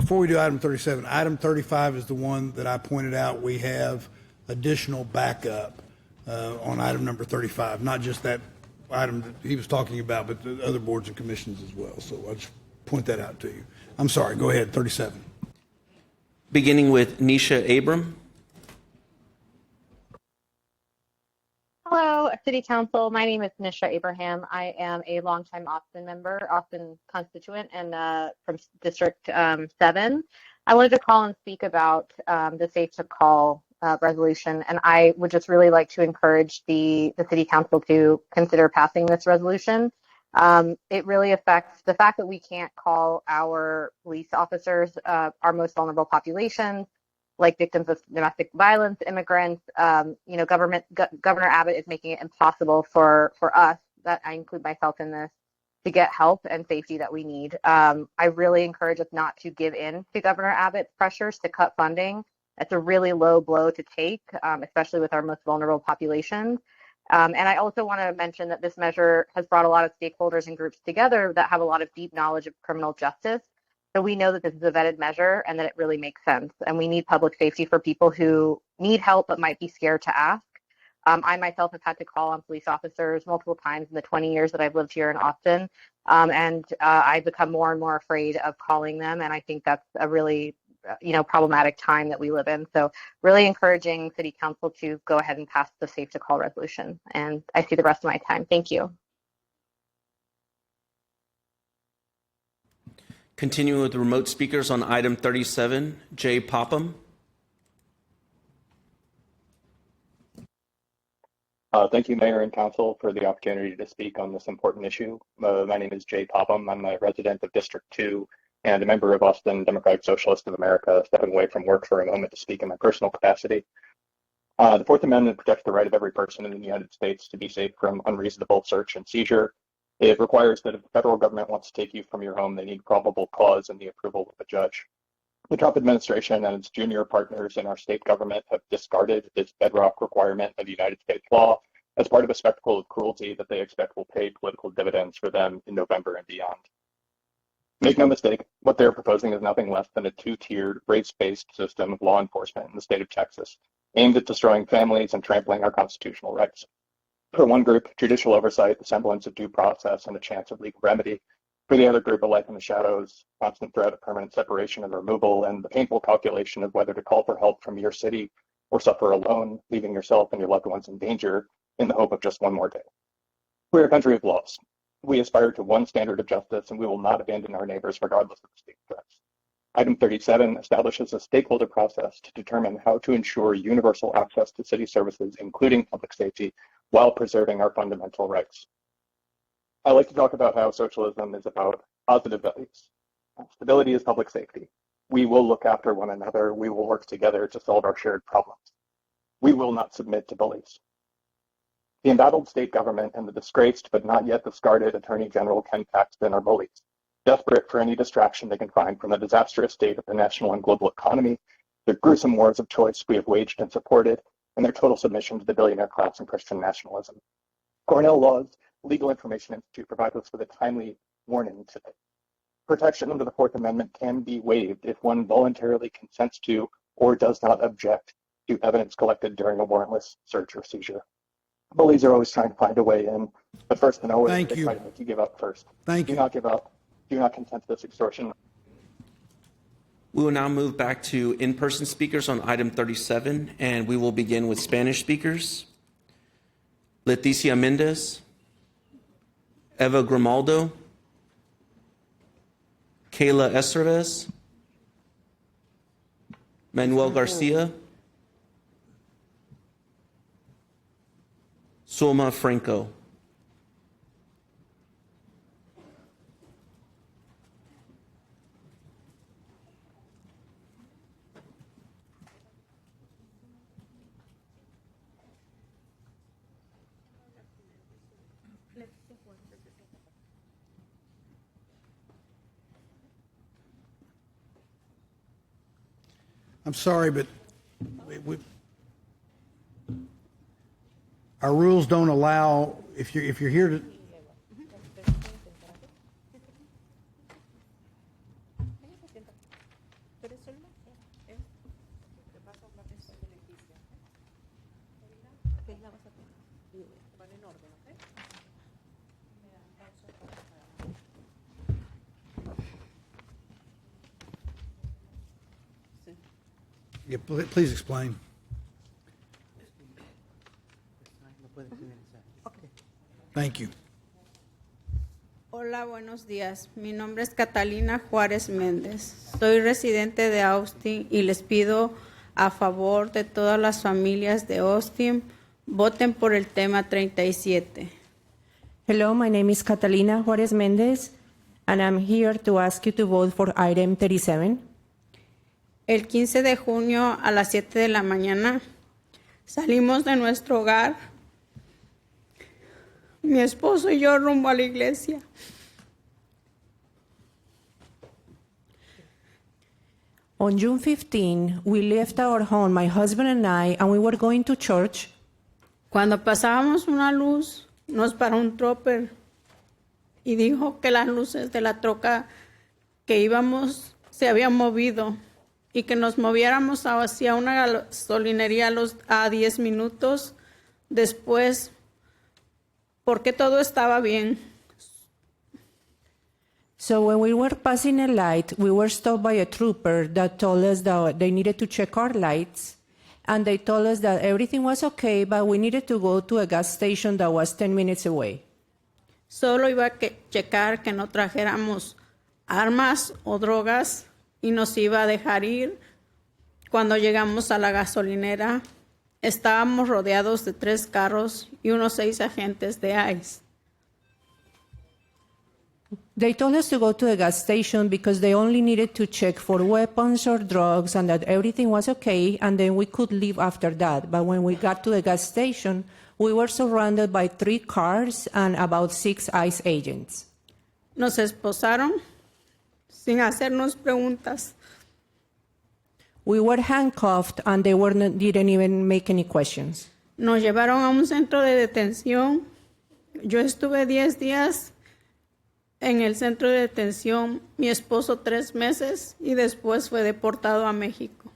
before we do item 37, item 35 is the one that I pointed out we have additional backup on item number 35, not just that item that he was talking about, but the other boards and commissions as well. So I'll just point that out to you. I'm sorry, go ahead, 37. Beginning with Nisha Abram. Hello, City Council. My name is Nisha Abraham. I am a longtime Austin member, Austin constituent, and from District 7. I wanted to call and speak about the Safe to Call resolution, and I would just really like to encourage the City Council to consider passing this resolution. It really affects the fact that we can't call our police officers, our most vulnerable populations, like victims of domestic violence, immigrants. Governor Abbott is making it impossible for us, that I include myself in this, to get help and safety that we need. I really encourage us not to give in to Governor Abbott's pressures to cut funding. It's a really low blow to take, especially with our most vulnerable populations. And I also want to mention that this measure has brought a lot of stakeholders and groups together that have a lot of deep knowledge of criminal justice. So we know that this is a vetted measure and that it really makes sense. And we need public safety for people who need help but might be scared to ask. I myself have had to call on police officers multiple times in the 20 years that I've lived here in Austin. And I've become more and more afraid of calling them. And I think that's a really problematic time that we live in. So really encouraging City Council to go ahead and pass the Safe to Call resolution. And I see the rest of my time. Thank you. Continuing with the remote speakers on item 37, Jay Popham. Thank you, Mayor and Council, for the opportunity to speak on this important issue. My name is Jay Popham. I'm a resident of District 2 and a member of Austin Democratic Socialists of America, stepping away from work for a moment to speak in my personal capacity. The Fourth Amendment protects the right of every person in the United States to be safe from unreasonable search and seizure. It requires that if the federal government wants to take you from your home, they need probable cause and the approval of a judge. The Trump administration and its junior partners in our state government have discarded this bedrock requirement of United States law as part of a spectacle of cruelty that they expect will pay political dividends for them in November and beyond. Make no mistake, what they're proposing is nothing less than a two-tiered, race-based system of law enforcement in the state of Texas, aimed at destroying families and trampling our constitutional rights. For one group, judicial oversight, the semblance of due process, and a chance of legal remedy. For the other group, a life in the shadows, constant threat of permanent separation and removal, and the painful calculation of whether to call for help from your city or suffer alone, leaving yourself and your loved ones in danger in the hope of just one more day. We're a country of laws. We aspire to one standard of justice, and we will not abandon our neighbors regardless of the state threats. Item 37 establishes a stakeholder process to determine how to ensure universal access to city services, including public safety, while preserving our fundamental rights. I like to talk about how socialism is about positive values. Stability is public safety. We will look after one another. We will work together to solve our shared problems. We will not submit to bullies. The embattled state government and the disgraced but not yet discarded Attorney General Ken Paxton are bullies, desperate for any distraction they can find from the disastrous state of the national and global economy, the gruesome wars of choice we have waged and supported, and their total submission to the billionaire class and Christian nationalism. Cornell Law's Legal Information Institute provides us with a timely warning today. Protection under the Fourth Amendment can be waived if one voluntarily consents to or does not object to evidence collected during a warrantless search or seizure. Bullies are always trying to find a way in, but first and always, they try to make you give up first. Thank you. Do not give up. Do not consent to this extortion. We will now move back to in-person speakers on item 37, and we will begin with Spanish speakers. Leticia Mendez, Eva Grimaldo, Kayla Estevez, Manuel Garcia, Soma Franco. I'm sorry, but our rules don't allow, if you're here to, Yeah, please explain. Thank you. Hola, buenos días. Mi nombre es Catalina Juárez Méndez. Soy residente de Austin y les pido a favor de todas las familias de Austin, voten por el tema 37. Hello, my name is Catalina Juarez Mendez, and I'm here to ask you to vote for item 37. El 15 de junio a las 7 de la mañana salimos de nuestro hogar, mi esposo y yo rumbo a la iglesia. On June 15, we left our home, my husband and I, and we were going to church. Cuando pasábamos una luz, nos paró un trooper y dijo que las luces de la troca que íbamos se habían movido y que nos moviéramos hacia una gasolinería a 10 minutos después, porque todo estaba bien. So when we were passing a light, we were stopped by a trooper that told us that they needed to check our lights, and they told us that everything was okay, but we needed to go to a gas station that was 10 minutes away. Solo iba a checar que no trajéramos armas o drogas y nos iba a dejar ir. Cuando llegamos a la gasolinera, estábamos rodeados de 3 carros y unos 6 agentes de ICE. They told us to go to a gas station because they only needed to check for weapons or drugs and that everything was okay, and then we could leave after that. But when we got to the gas station, we were surrounded by 3 cars and about 6 ICE agents. Nos esposaron sin hacernos preguntas. We were handcuffed and they didn't even make any questions. Nos llevaron a un centro de detención. Yo estuve 10 días en el centro de detención, mi esposo 3 meses y después fue deportado a México.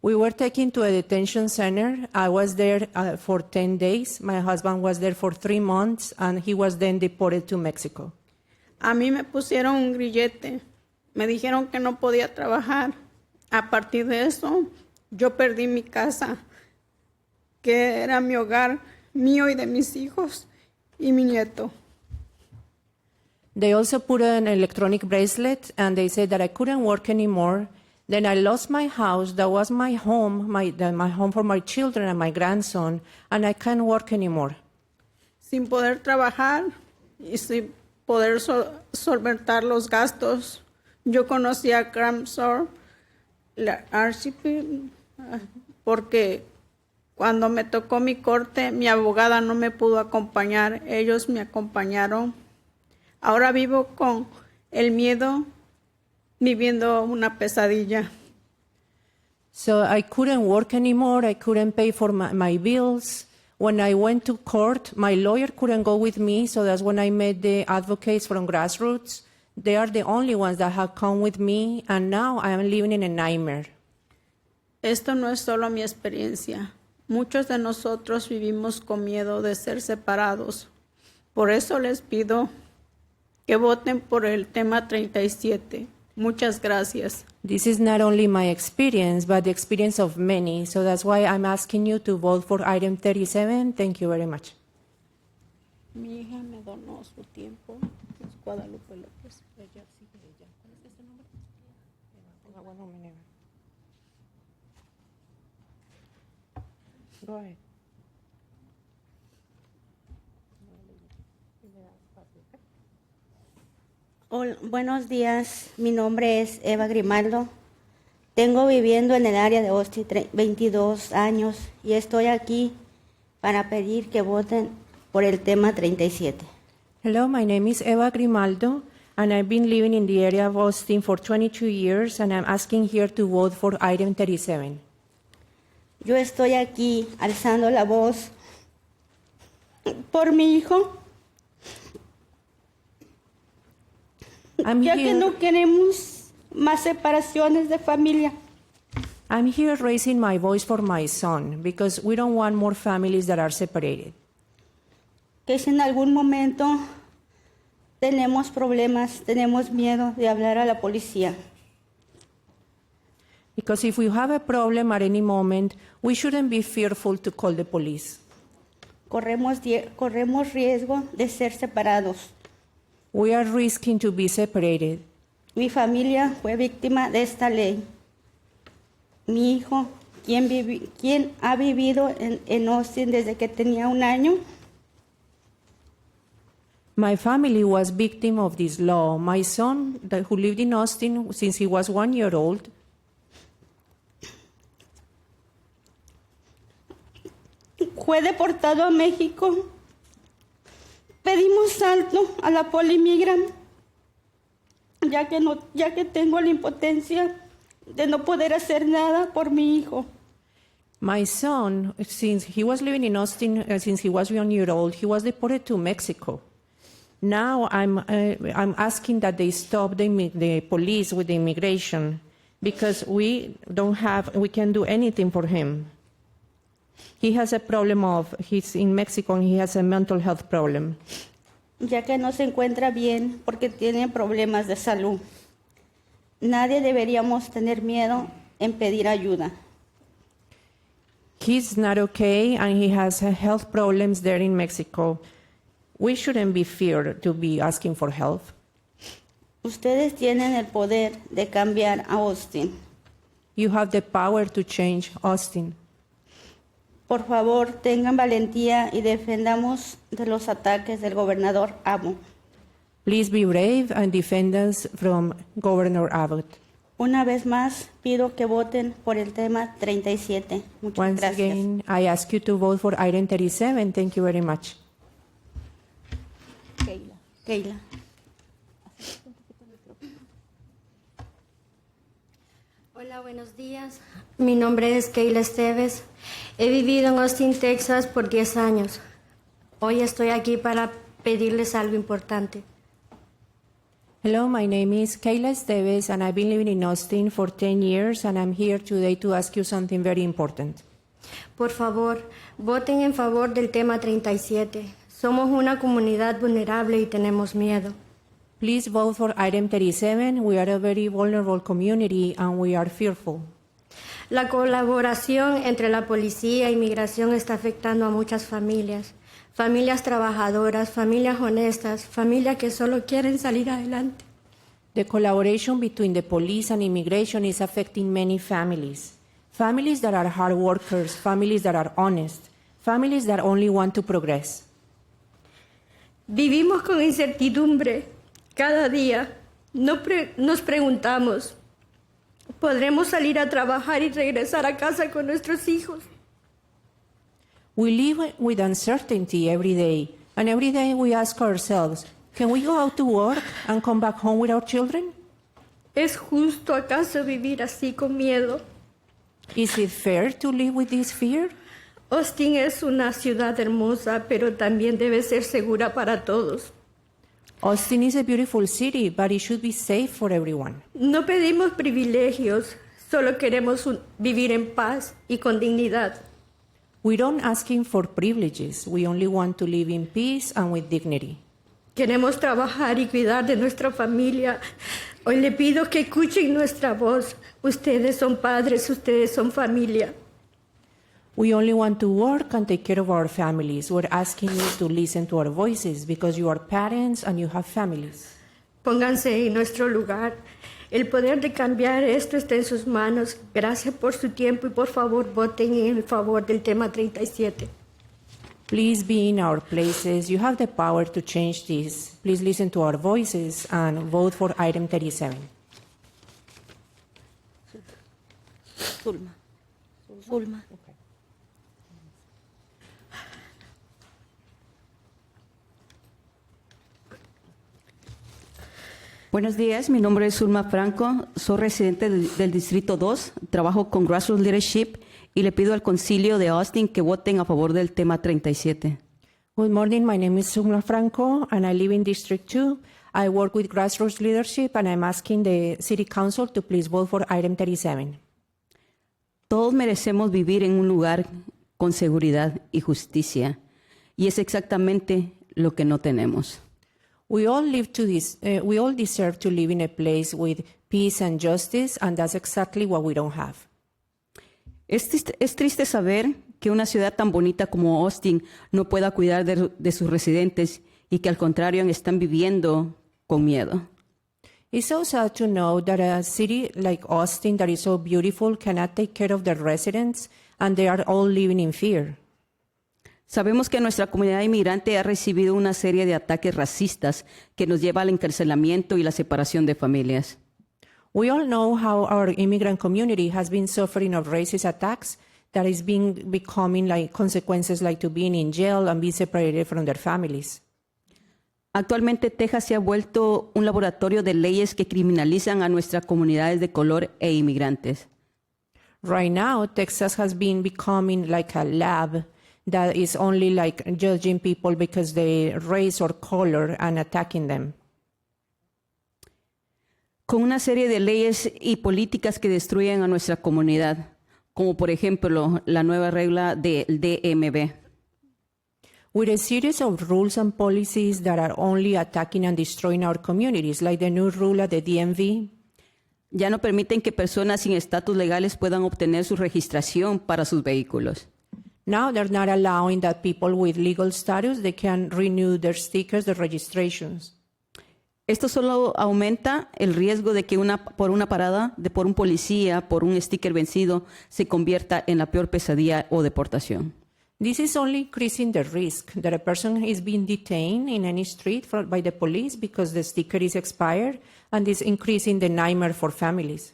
We were taken to a detention center. I was there for 10 days. My husband was there for 3 months, and he was then deported to Mexico. A mí me pusieron un grillete. Me dijeron que no podía trabajar. A partir de eso, yo perdí mi casa, que era mi hogar, mío y de mis hijos y mi nieto. They also put an electronic bracelet, and they said that I couldn't work anymore. Then I lost my house. That was my home, my home for my children and my grandson, and I can't work anymore. Sin poder trabajar y sin poder solventar los gastos, yo conocí a Cramsor, la Archipel, porque cuando me tocó mi corte, mi abogada no me pudo acompañar. Ellos me acompañaron. Ahora vivo con el miedo, viviendo una pesadilla. So I couldn't work anymore. I couldn't pay for my bills. When I went to court, my lawyer couldn't go with me, so that's when I met the advocates from Grassroots. They are the only ones that have come with me, and now I am living in a nightmare. Esto no es solo mi experiencia. Muchos de nosotros vivimos con miedo de ser separados. Por eso les pido que voten por el tema 37. Muchas gracias. This is not only my experience, but the experience of many. So that's why I'm asking you to vote for item 37. Thank you very much. Mi hija me donó su tiempo. Es Guadalupe López. Ella sigue ella. ¿Cuál es ese nombre? Go ahead. Hola, buenos días, mi nombre es Eva Grimaldo. Tengo viviendo en el área de Austin 22 años y estoy aquí para pedir que voten por el tema 37. Hello, my name is Eva Grimaldo, and I've been living in the area of Austin for 22 years, and I'm asking here to vote for item 37. Yo estoy aquí alzando la voz por mi hijo, I'm ya que here. no queremos más separaciones de familia. I'm here raising my voice for my son because we don't want more families that are separated. Que si en algún momento tenemos problemas, tenemos miedo de hablar a la policía. Because if we have a problem at any moment, we shouldn't be fearful to call the police. Corremos riesgo de ser separados. We are risking to be separated. Mi familia fue víctima de esta ley. Mi hijo, quien ha vivido en Austin desde que tenía 1 año, My family was victim of this law. My son, who lived in Austin since he was 1 year old, fue deportado a México. Pedimos salto a la Polimigram, ya que tengo la impotencia de no poder hacer nada por mi hijo. my son, since he was living in Austin since he was 1 year old, he was deported to Mexico. Now I'm asking that they stop the police with the immigration because we can't do anything for him. He has a problem he's in Mexico and he has a mental health problem. Ya que no se encuentra bien porque tiene problemas de salud. Nadie deberíamos tener miedo en pedir ayuda. He's not okay and he has health problems there in Mexico. We shouldn't be feared to be asking for help. Ustedes tienen el poder de cambiar a Austin. You have the power to change Austin. Por favor, tengan valentía y defendamos de los ataques del gobernador Amo. Please be brave and defend us from Governor Abbott. Una vez más, pido que voten por el tema 37. Muchas Once gracias. again, I ask you to vote for item 37. Thank you very much. Keila. Hola, buenos días. Mi nombre es Keila Esteves. He vivido en Austin, Texas por 10 años. Hoy estoy aquí para pedirles algo importante. Hello, my name is Kayla Esteves, and I've been living in Austin for 10 years, and I'm here today to ask you something very important. Por favor, voten en favor del tema 37. Somos una comunidad vulnerable y tenemos miedo. Please vote for item 37. We are a very vulnerable community, and we are fearful. La colaboración entre la policía e inmigración está afectando a muchas familias. Familias trabajadoras, familias honestas, familias que solo quieren salir adelante. The collaboration between the police and immigration is affecting many families. Families that are hard workers, families that are honest, families that only want to progress. Vivimos con incertidumbre cada día. Nos preguntamos, ¿podremos salir a trabajar y regresar a casa con nuestros hijos? We live with uncertainty every day, and every day we ask ourselves, can we go out to work and come back home with our children? ¿Es justo acaso vivir así con miedo? Is it fair to live with this fear? Austin es una ciudad hermosa, pero también debe ser segura para todos. Austin is a beautiful city, but it should be safe for everyone. No pedimos privilegios, solo queremos vivir en paz y con dignidad. We don't ask him for privileges. We only want to live in peace and with dignity. Queremos trabajar y cuidar de nuestra familia. Hoy le pido que escuchen nuestra voz. Ustedes son padres, ustedes son familia. We only want to work and take care of our families. We're asking you to listen to our voices because you are parents and you have families. Pónganse en nuestro lugar. El poder de cambiar esto está en sus manos. Gracias por su tiempo y por favor voten en favor del tema 37. Please be in our places. You have the power to change this. Please listen to our voices and vote for item 37. Zulma. Buenos días, mi nombre es Zulma Franco, soy residente del Distrito 2, trabajo con Grassroots Leadership y le pido al concilio de Austin que voten a favor del tema 37. Good morning. My name is Sumla Franco, and I live in District 2. I work with grassroots leadership, and I'm asking the City Council to please vote for item 37. Todos merecemos vivir en un lugar con seguridad y justicia, y es exactamente lo que no tenemos. We all deserve to live in a place with peace and justice, and that's exactly what we don't have. Es triste saber que una ciudad tan bonita como Austin no pueda cuidar de sus residentes y que al contrario están viviendo con miedo. It's so sad to know that a city like Austin that is so beautiful cannot take care of their residents, and they are all living in fear. Sabemos que nuestra comunidad inmigrante ha recibido una serie de ataques racistas que nos lleva al encarcelamiento y la separación de familias. We all know how our immigrant community has been suffering of racist attacks that is becoming like consequences like to being in jail and being separated from their families. Actualmente Texas se ha vuelto un laboratorio de leyes que criminalizan a nuestras comunidades de color e inmigrantes. Right now, Texas has been becoming like a lab that is only like judging people because they race or color and attacking them. Con una serie de leyes y políticas que destruyen a nuestra comunidad, como por ejemplo la nueva regla del DMV. With a series of rules and policies that are only attacking and destroying our communities, like the new rule at the DMV. Ya no permiten que personas sin estatus legales puedan obtener su registración para sus vehículos. Now they're not allowing that people with legal status, they can renew their stickers, their registrations. Esto solo aumenta el riesgo de que por un policía, por un sticker vencido, se convierta en la peor pesadilla o deportación. This is only increasing the risk that a person is being detained in any street by the police because the sticker is expired, and is increasing the nightmare for families.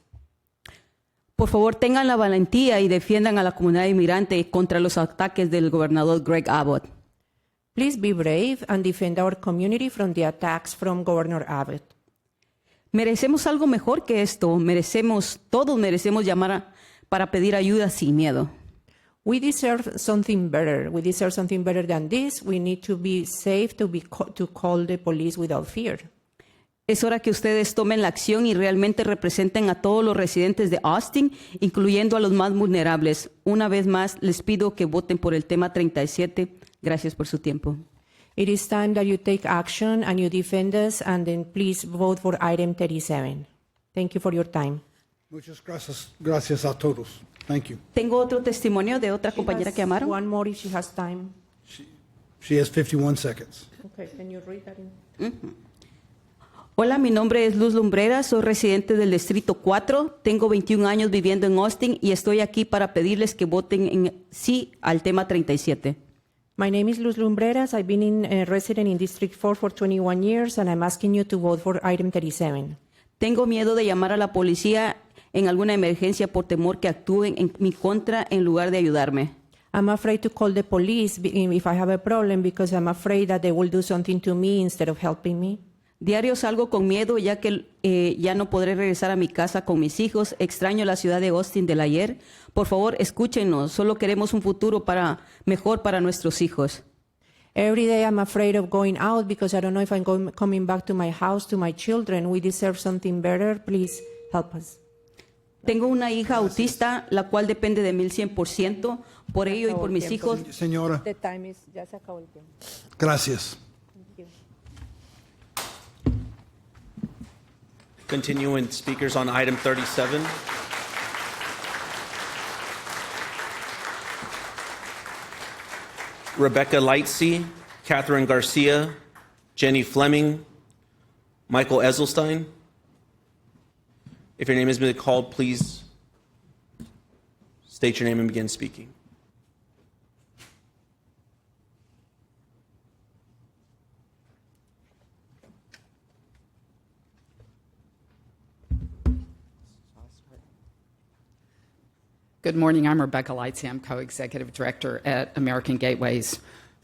Por favor, tengan la valentía y defiendan a la comunidad inmigrante contra los ataques del gobernador Greg Abbott. Please be brave and defend our community from the attacks from Governor Abbott. Merecemos algo mejor que esto. Todos merecemos llamar para pedir ayuda sin miedo. We deserve something better. We deserve something better than this. We need to be safe to call the police without fear. Es hora que ustedes tomen la acción y realmente representen a todos los residentes de Austin, incluyendo a los más vulnerables. Una vez más, les pido que voten por el tema 37. Gracias por su tiempo. It is time that you take action and you defend us, and then please vote for item 37. Thank you for your time. Muchas gracias a todos. Thank you. Tengo otro testimonio de otra compañera que llamaron. One more if she has time. She has 51 seconds. Okay, can you read that in? Hola, mi nombre es Luz Lumbrera, soy residente del Distrito 4, tengo 21 años viviendo en Austin y estoy aquí para pedirles que voten en sí al tema 37. My name is Luz Lumbreras. I've been a resident in District 4 for 21 years, and I'm asking you to vote for item 37. Tengo miedo de llamar a la policía en alguna emergencia por temor que actúen en mi contra en lugar de ayudarme. I'm afraid to call the police if I have a problem because I'm afraid that they will do something to me instead of helping me. Diario salgo con miedo ya que ya no podré regresar a mi casa con mis hijos. Extraño la ciudad de Austin del ayer. Por favor, escúchenos. Solo queremos un futuro mejor para nuestros hijos. Every day I'm afraid of going out because I don't know if I'm coming back to my house, to my children. We deserve something better. Please help us. Tengo una hija autista, la cual depende de mí 100%. Por ello y por mis hijos. Señora, The time is, ya se acabó el tiempo. gracias. Continuing speakers on item 37. Rebecca Lightsey, Catherine Garcia, Jenny Fleming, Michael Eselstein. If your name has been called, please state your name and begin speaking. Good morning. I'm Rebecca Lightsey. I'm co-executive director at American Gateways.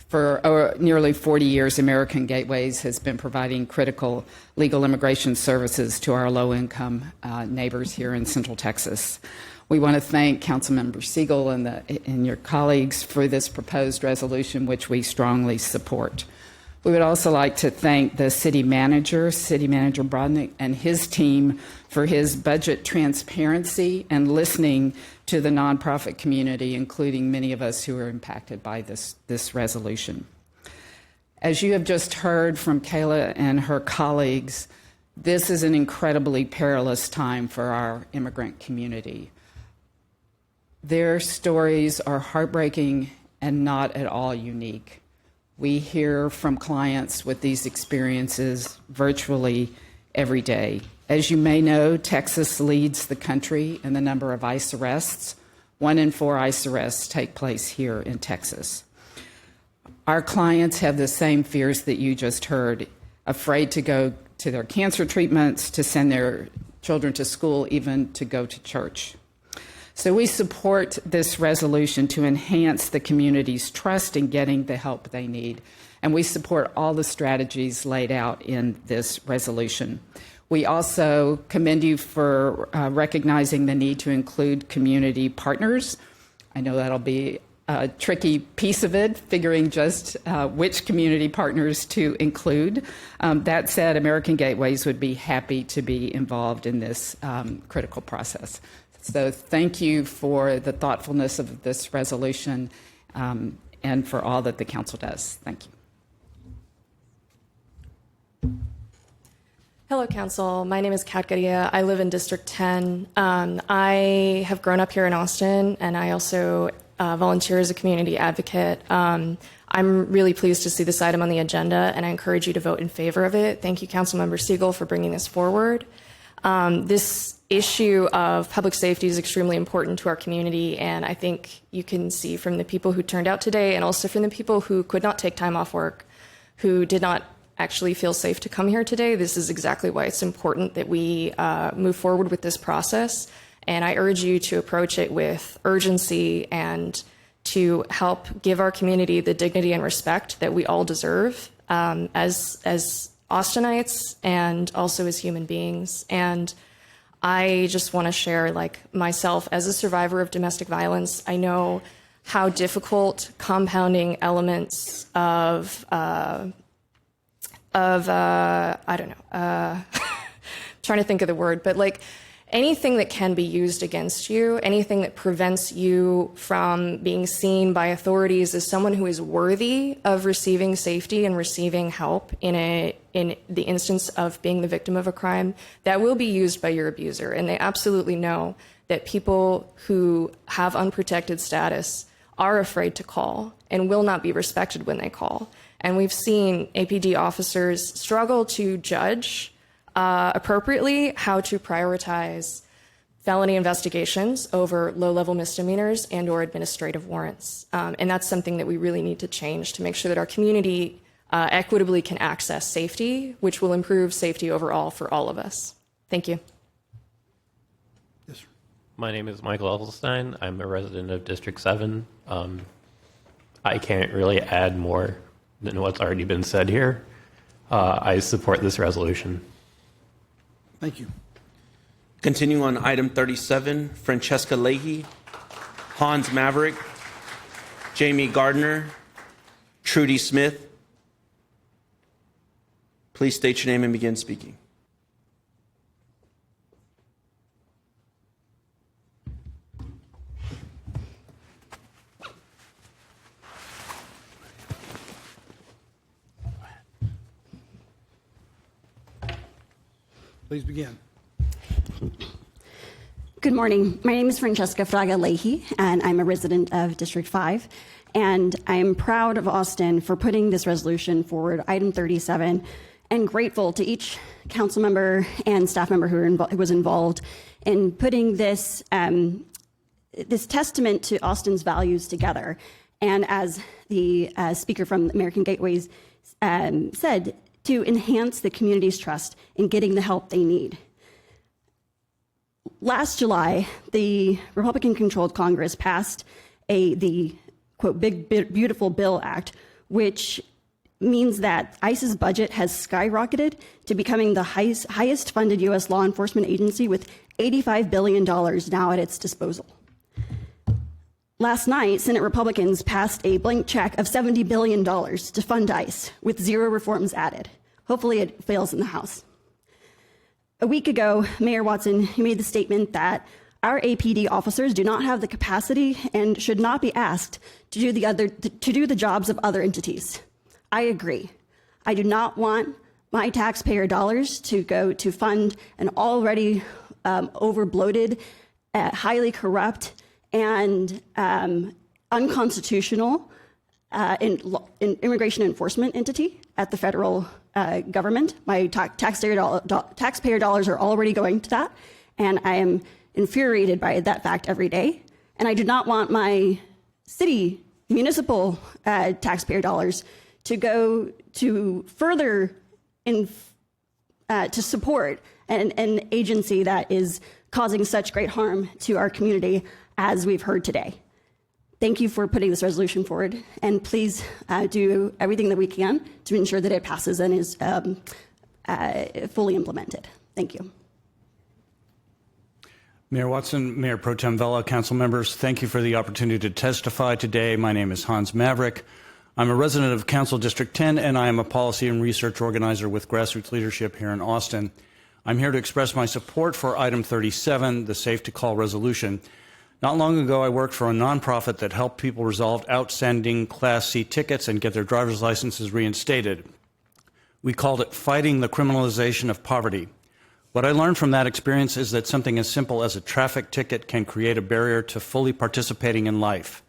For nearly 40 years, American Gateways has been providing critical legal immigration services to our low-income neighbors here in Central Texas. We want to thank Councilmember Siegel and your colleagues for this proposed resolution, which we strongly support. We would also like to thank the City Manager Brodnick, and his team for his budget transparency and listening to the nonprofit community, including many of us who are impacted by this resolution. As you have just heard from Kayla and her colleagues, this is an incredibly perilous time for our immigrant community. Their stories are heartbreaking and not at all unique. We hear from clients with these experiences virtually every day. As you may know, Texas leads the country in the number of ICE arrests. 1 in 4 ICE arrests take place here in Texas. Our clients have the same fears that you just heard, afraid to go to their cancer treatments, to send their children to school, even to go to church. So we support this resolution to enhance the community's trust in getting the help they need. And we support all the strategies laid out in this resolution. We also commend you for recognizing the need to include community partners. I know that'll be a tricky piece of it, figuring just which community partners to include. That said, American Gateways would be happy to be involved in this critical process. So thank you for the thoughtfulness of this resolution and for all that the council does. Thank you. Hello, Council. My name is Kat Gadia. I live in District 10. I have grown up here in Austin, and I also volunteer as a community advocate. I'm really pleased to see this item on the agenda, and I encourage you to vote in favor of it. Thank you, Councilmember Siegel, for bringing this forward. This issue of public safety is extremely important to our community, and I think you can see from the people who turned out today and also from the people who could not take time off work, who did not actually feel safe to come here today. This is exactly why it's important that we move forward with this process, and I urge you to approach it with urgency and to help give our community the dignity and respect that we all deserve as Austinites and also as human beings. And I just want to share, like, myself as a survivor of domestic violence, I know how difficult compounding elements of I don't know, trying to think of the word, but like anything that can be used against you, anything that prevents you from being seen by authorities as someone who is worthy of receiving safety and receiving help in the instance of being the victim of a crime, that will be used by your abuser. And they absolutely know that people who have unprotected status are afraid to call and will not be respected when they call. And we've seen APD officers struggle to judge appropriately how to prioritize felony investigations over low-level misdemeanors and or administrative warrants. And that's something that we really need to change to make sure that our community equitably can access safety, which will improve safety overall for all of us. Thank you. Yes, sir. My name is Michael Edelstein. I'm a resident of District 7. I can't really add more than what's already been said here. I support this resolution. Thank you. Continue on item 37, Francesca Leahy, Hans Maverick, Jamie Gardner, Trudy Smith. Please state your name and begin speaking. Please begin. Good morning. My name is Francesca Fraga Leahy, and I'm a resident of District 5. And I'm proud of Austin for putting this resolution forward, item 37, and grateful to each council member and staff member who was involved in putting this, this testament to Austin's values together. And as the speaker from American Gateways said, to enhance the community's trust in getting the help they need. Last July, the Republican-controlled Congress passed the, quote, Big Beautiful Bill Act, which means that ICE's budget has skyrocketed to becoming the highest funded U.S. law enforcement agency with $85 billion now at its disposal. Last night, Senate Republicans passed a blank check of $70 billion to fund ICE with 0 reforms added. Hopefully it fails in the House. A week ago, Mayor Watson, you made the statement that our APD officers do not have the capacity and should not be asked to do the jobs of other entities. I agree. I do not want my taxpayer dollars to go to fund an already over-bloated, highly corrupt, and unconstitutional immigration enforcement entity at the federal government. My taxpayer dollars are already going to that, and I am infuriated by that fact every day. And I do not want my city, municipal taxpayer dollars to go to further to support an agency that is causing such great harm to our community as we've heard today. Thank you for putting this resolution forward, and please do everything that we can to ensure that it passes and is fully implemented. Thank you. Mayor Watson, Mayor Pro Tem Vela, council members, thank you for the opportunity to testify today. My name is Hans Maverick. I'm a resident of Council District 10, and I am a policy and research organizer with grassroots leadership here in Austin. I'm here to express my support for item 37, the Safe to Call resolution. Not long ago, I worked for a nonprofit that helped people resolve outstanding Class C tickets and get their driver's licenses reinstated. We called it Fighting the Criminalization of Poverty. What I learned from that experience is that something as simple as a traffic ticket can create a barrier to fully participating in life,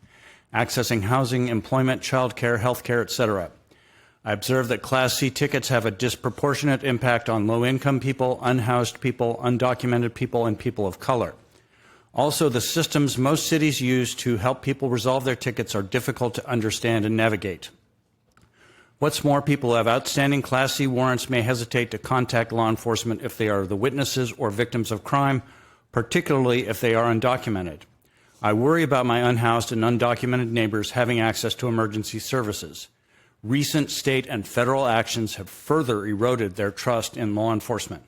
accessing housing, employment, childcare, healthcare, etc. I observed that Class C tickets have a disproportionate impact on low-income people, unhoused people, undocumented people, and people of color. Also, the systems most cities use to help people resolve their tickets are difficult to understand and navigate. What's more, people who have outstanding Class C warrants may hesitate to contact law enforcement if they are the witnesses or victims of crime, particularly if they are undocumented. I worry about my unhoused and undocumented neighbors having access to emergency services. Recent state and federal actions have further eroded their trust in law enforcement.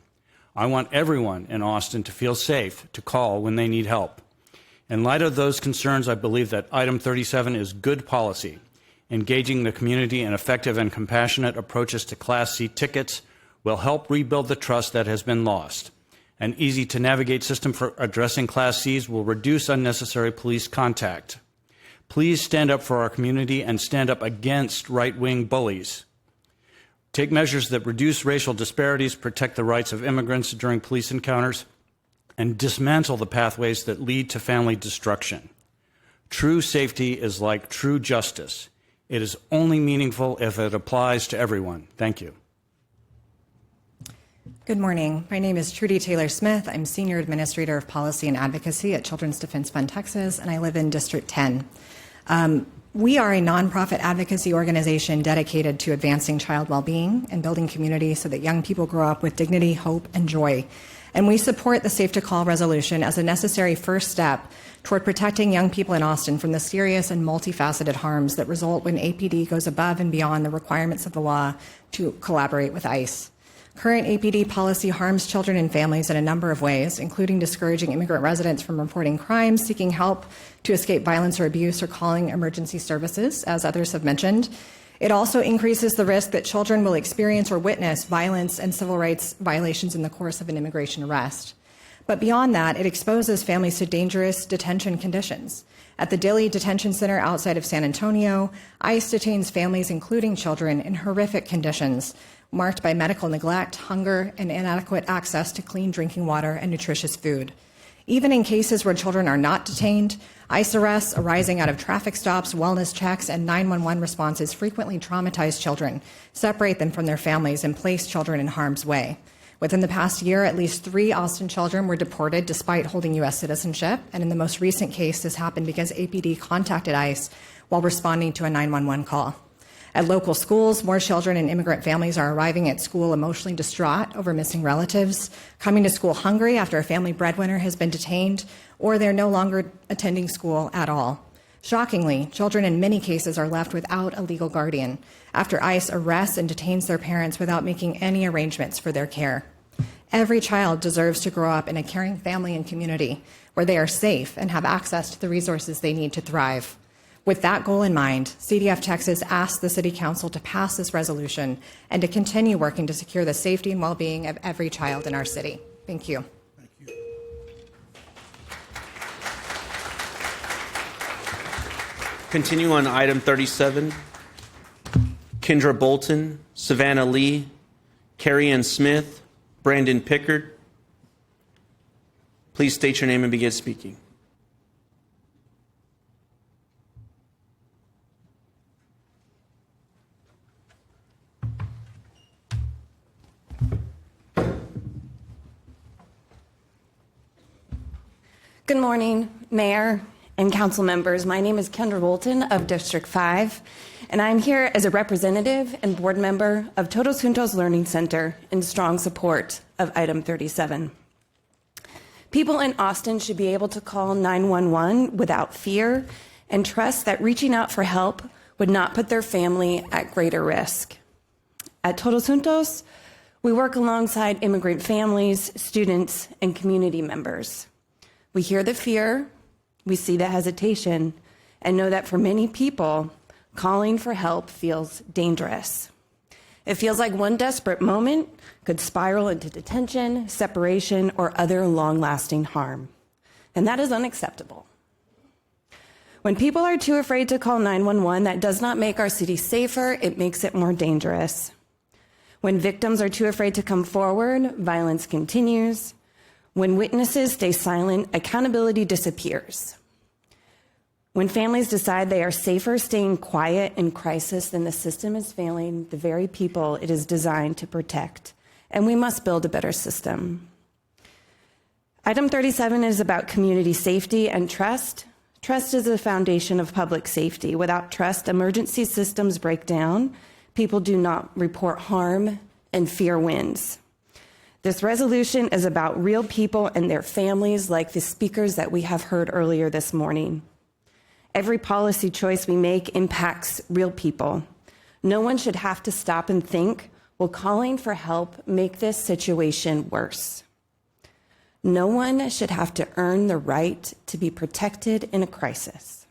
I want everyone in Austin to feel safe to call when they need help. In light of those concerns, I believe that item 37 is good policy, engaging the community in effective and compassionate approaches to Class C tickets will help rebuild the trust that has been lost. An easy-to-navigate system for addressing Class Cs will reduce unnecessary police contact. Please stand up for our community and stand up against right-wing bullies. Take measures that reduce racial disparities, protect the rights of immigrants during police encounters, and dismantle the pathways that lead to family destruction. True safety is like true justice. It is only meaningful if it applies to everyone. Thank you. Good morning. My name is Trudy Taylor Smith. I'm Senior Administrator of Policy and Advocacy at Children's Defense Fund Texas, and I live in District 10. We are a nonprofit advocacy organization dedicated to advancing child well-being and building community so that young people grow up with dignity, hope, and joy. And we support the Safe to Call resolution as a necessary first step toward protecting young people in Austin from the serious and multifaceted harms that result when APD goes above and beyond the requirements of the law to collaborate with ICE. Current APD policy harms children and families in a number of ways, including discouraging immigrant residents from reporting crimes, seeking help to escape violence or abuse, or calling emergency services, as others have mentioned. It also increases the risk that children will experience or witness violence and civil rights violations in the course of an immigration arrest. But beyond that, it exposes families to dangerous detention conditions. At the Dilley Detention Center outside of San Antonio, ICE detains families, including children, in horrific conditions, marked by medical neglect, hunger, and inadequate access to clean drinking water and nutritious food. Even in cases where children are not detained, ICE arrests arising out of traffic stops, wellness checks, and 911 responses frequently traumatize children, separate them from their families, and place children in harm's way. Within the past year, at least 3 Austin children were deported despite holding U.S. citizenship, and in the most recent case, this happened because APD contacted ICE while responding to a 911 call. At local schools, more children and immigrant families are arriving at school emotionally distraught over missing relatives, coming to school hungry after a family breadwinner has been detained, or they're no longer attending school at all. Shockingly, children in many cases are left without a legal guardian after ICE arrests and detains their parents without making any arrangements for their care. Every child deserves to grow up in a caring family and community where they are safe and have access to the resources they need to thrive. With that goal in mind, CDF Texas asks the City Council to pass this resolution and to continue working to secure the safety and well-being of every child in our city. Thank you. Continue on item 37. Kendra Bolton, Savannah Lee, Carrie Ann Smith, Brandon Pickard. Please state your name and begin speaking. Good morning, Mayor and council members. My name is Kendra Bolton of District 5, and I'm here as a representative and board member of Todos Juntos Learning Center in strong support of item 37. People in Austin should be able to call 911 without fear and trust that reaching out for help would not put their family at greater risk. At Todos Juntos, we work alongside immigrant families, students, and community members. We hear the fear, we see the hesitation, and know that for many people, calling for help feels dangerous. It feels like one desperate moment could spiral into detention, separation, or other long-lasting harm. And that is unacceptable. When people are too afraid to call 911, that does not make our city safer, it makes it more dangerous. When victims are too afraid to come forward, violence continues. When witnesses stay silent, accountability disappears. When families decide they are safer staying quiet in crisis, then the system is failing the very people it is designed to protect, and we must build a better system. Item 37 is about community safety and trust. Trust is the foundation of public safety. Without trust, emergency systems break down, people do not report harm, and fear wins. This resolution is about real people and their families, like the speakers that we have heard earlier this morning. Every policy choice we make impacts real people. No one should have to stop and think, will calling for help make this situation worse? No one should have to earn the right to be protected in a crisis.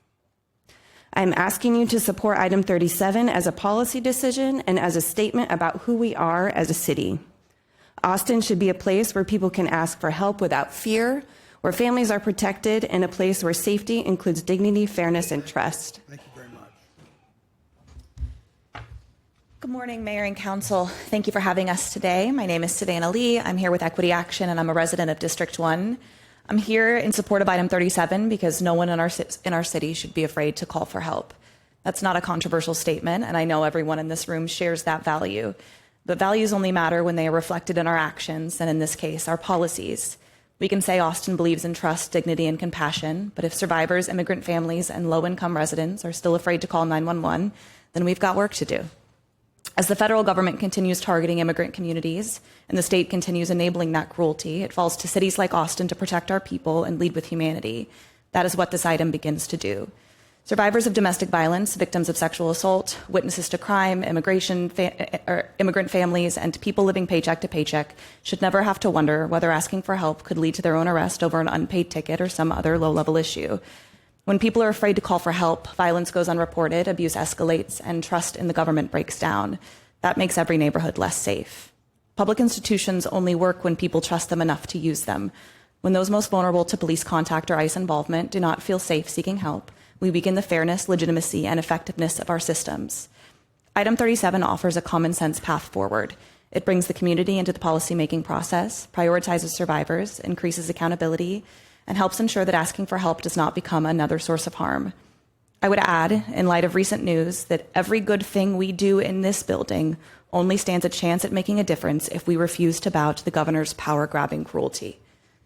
I'm asking you to support item 37 as a policy decision and as a statement about who we are as a city. Austin should be a place where people can ask for help without fear, where families are protected, and a place where safety includes dignity, fairness, and trust. Thank you very much. Good morning, Mayor and Council. Thank you for having us today. My name is Savannah Lee. I'm here with Equity Action, and I'm a resident of District 1. I'm here in support of item 37 because no one in our city should be afraid to call for help. That's not a controversial statement, and I know everyone in this room shares that value. But values only matter when they are reflected in our actions, and in this case, our policies. We can say Austin believes in trust, dignity, and compassion, but if survivors, immigrant families, and low-income residents are still afraid to call 911, then we've got work to do. As the federal government continues targeting immigrant communities and the state continues enabling that cruelty, it falls to cities like Austin to protect our people and lead with humanity. That is what this item begins to do. Survivors of domestic violence, victims of sexual assault, witnesses to crime, immigrant families, and people living paycheck to paycheck should never have to wonder whether asking for help could lead to their own arrest over an unpaid ticket or some other low-level issue. When people are afraid to call for help, violence goes unreported, abuse escalates, and trust in the government breaks down. That makes every neighborhood less safe. Public institutions only work when people trust them enough to use them. When those most vulnerable to police contact or ICE involvement do not feel safe seeking help, we weaken the fairness, legitimacy, and effectiveness of our systems. Item 37 offers a common sense path forward. It brings the community into the policymaking process, prioritizes survivors, increases accountability, and helps ensure that asking for help does not become another source of harm. I would add, in light of recent news, that every good thing we do in this building only stands a chance at making a difference if we refuse to bow to the governor's power-grabbing cruelty.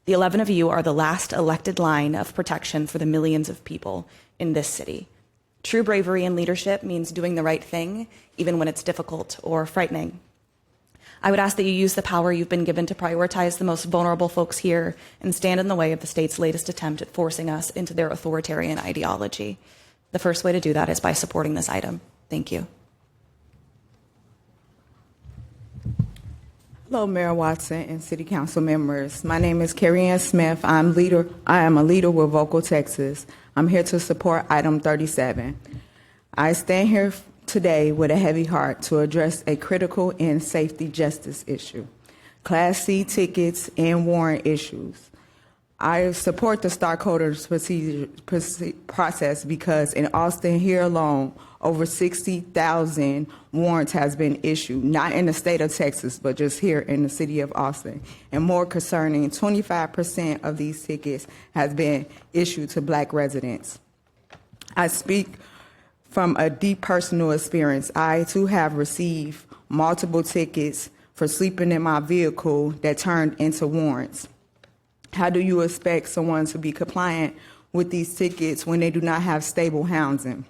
The 11 of you are the last elected line of protection for the millions of people in this city. True bravery and leadership means doing the right thing, even when it's difficult or frightening. I would ask that you use the power you've been given to prioritize the most vulnerable folks here and stand in the way of the state's latest attempt at forcing us into their authoritarian ideology. The first way to do that is by supporting this item. Thank you. Hello, Mayor Watson and City Council members. My name is Carrie Ann Smith. I am a leader with Vocal Texas. I'm here to support item 37. I stand here today with a heavy heart to address a critical and safety justice issue, Class C tickets and warrant issues. I support the stockholders process because in Austin here alone, over 60,000 warrants has been issued, not in the state of Texas, but just here in the city of Austin. And more concerning, 25% of these tickets has been issued to Black residents. I speak from a deep personal experience. I too have received multiple tickets for sleeping in my vehicle that turned into warrants. How do you expect someone to be compliant with these tickets when they do not have stable housing?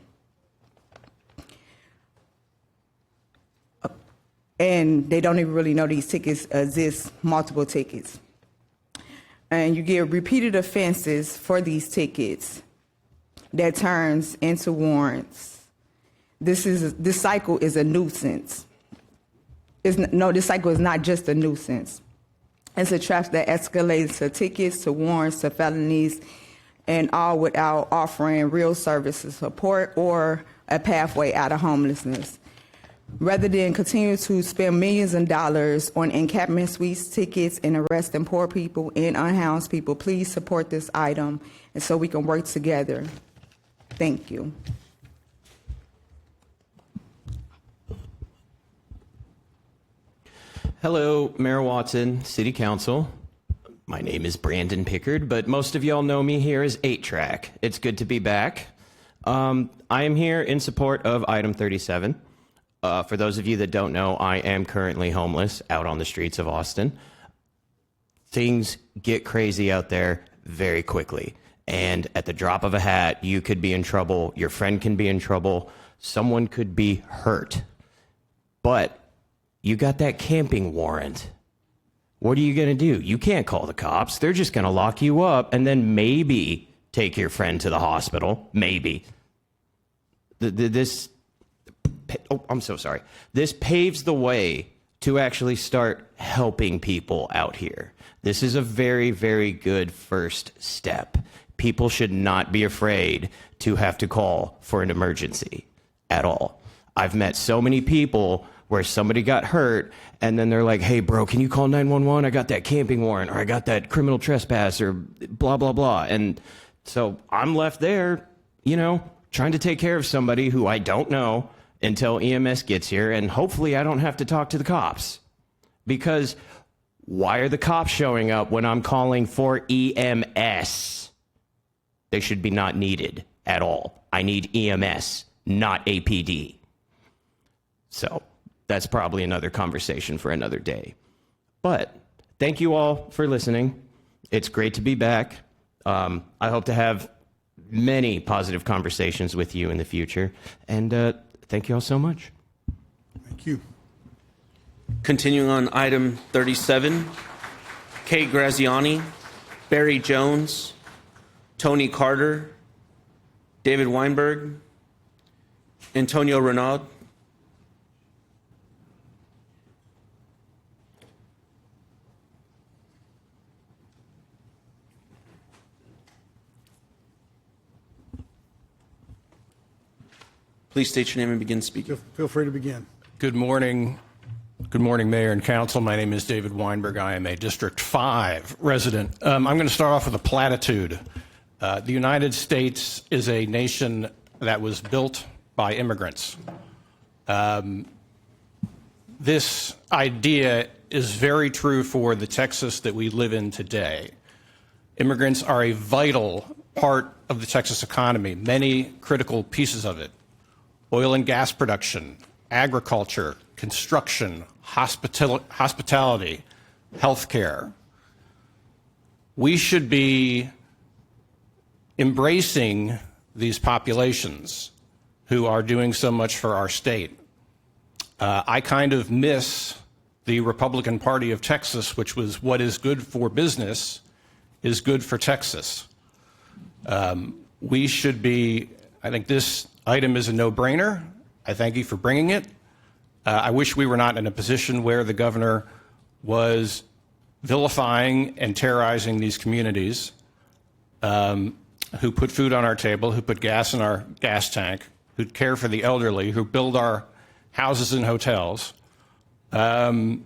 And they don't even really know these tickets exist, multiple tickets. And you get repeated offenses for these tickets that turns into warrants. This cycle is a nuisance. This cycle is not just a nuisance. It's a trap that escalates to tickets, to warrants, to felonies, and all without offering real services support or a pathway out of homelessness. Rather than continue to spend millions of dollars on encampment suites, tickets, and arresting poor people and unhoused people, please support this item and so we can work together. Thank you. Hello, Mayor Watson, City Council. My name is Brandon Pickard, but most of y'all know me here as 8-Track. It's good to be back. I am here in support of item 37. For those of you that don't know, I am currently homeless out on the streets of Austin. Things get crazy out there very quickly. And at the drop of a hat, you could be in trouble. Your friend can be in trouble. Someone could be hurt. But you got that camping warrant. What are you going to do? You can't call the cops. They're just going to lock you up and then maybe take your friend to the hospital. Maybe. This paves the way to actually start helping people out here. This is a very, very good first step. People should not be afraid to have to call for an emergency at all. I've met so many people where somebody got hurt and then they're like, hey, bro, can you call 911? I got that camping warrant or I got that criminal trespass or blah, blah, blah. And so I'm left there, trying to take care of somebody who I don't know until EMS gets here. And hopefully I don't have to talk to the cops, because why are the cops showing up when I'm calling for EMS? They should be not needed at all. I need EMS, not APD. So that's probably another conversation for another day. But thank you all for listening. It's great to be back. I hope to have many positive conversations with you in the future. And thank you all so much. Thank you. Continuing on item 37, Kay Graziani, Barry Jones, Tony Carter, David Weinberg, Antonio Renaud. Please state your name and begin speaking. Feel free to begin. Good morning. Good morning, Mayor and Council. My name is David Weinberg. I am a District 5 resident. I'm going to start off with a platitude. The United States is a nation that was built by immigrants. This idea is very true for the Texas that we live in today. Immigrants are a vital part of the Texas economy, many critical pieces of it. Oil and gas production, agriculture, construction, hospitality, healthcare. We should be embracing these populations who are doing so much for our state. I kind of miss the Republican Party of Texas, which was what is good for business is good for Texas. We should be, I think this item is a no-brainer. I thank you for bringing it. I wish we were not in a position where the governor was vilifying and terrorizing these communities who put food on our table, who put gas in our gas tank, who care for the elderly, who build our houses and hotels. And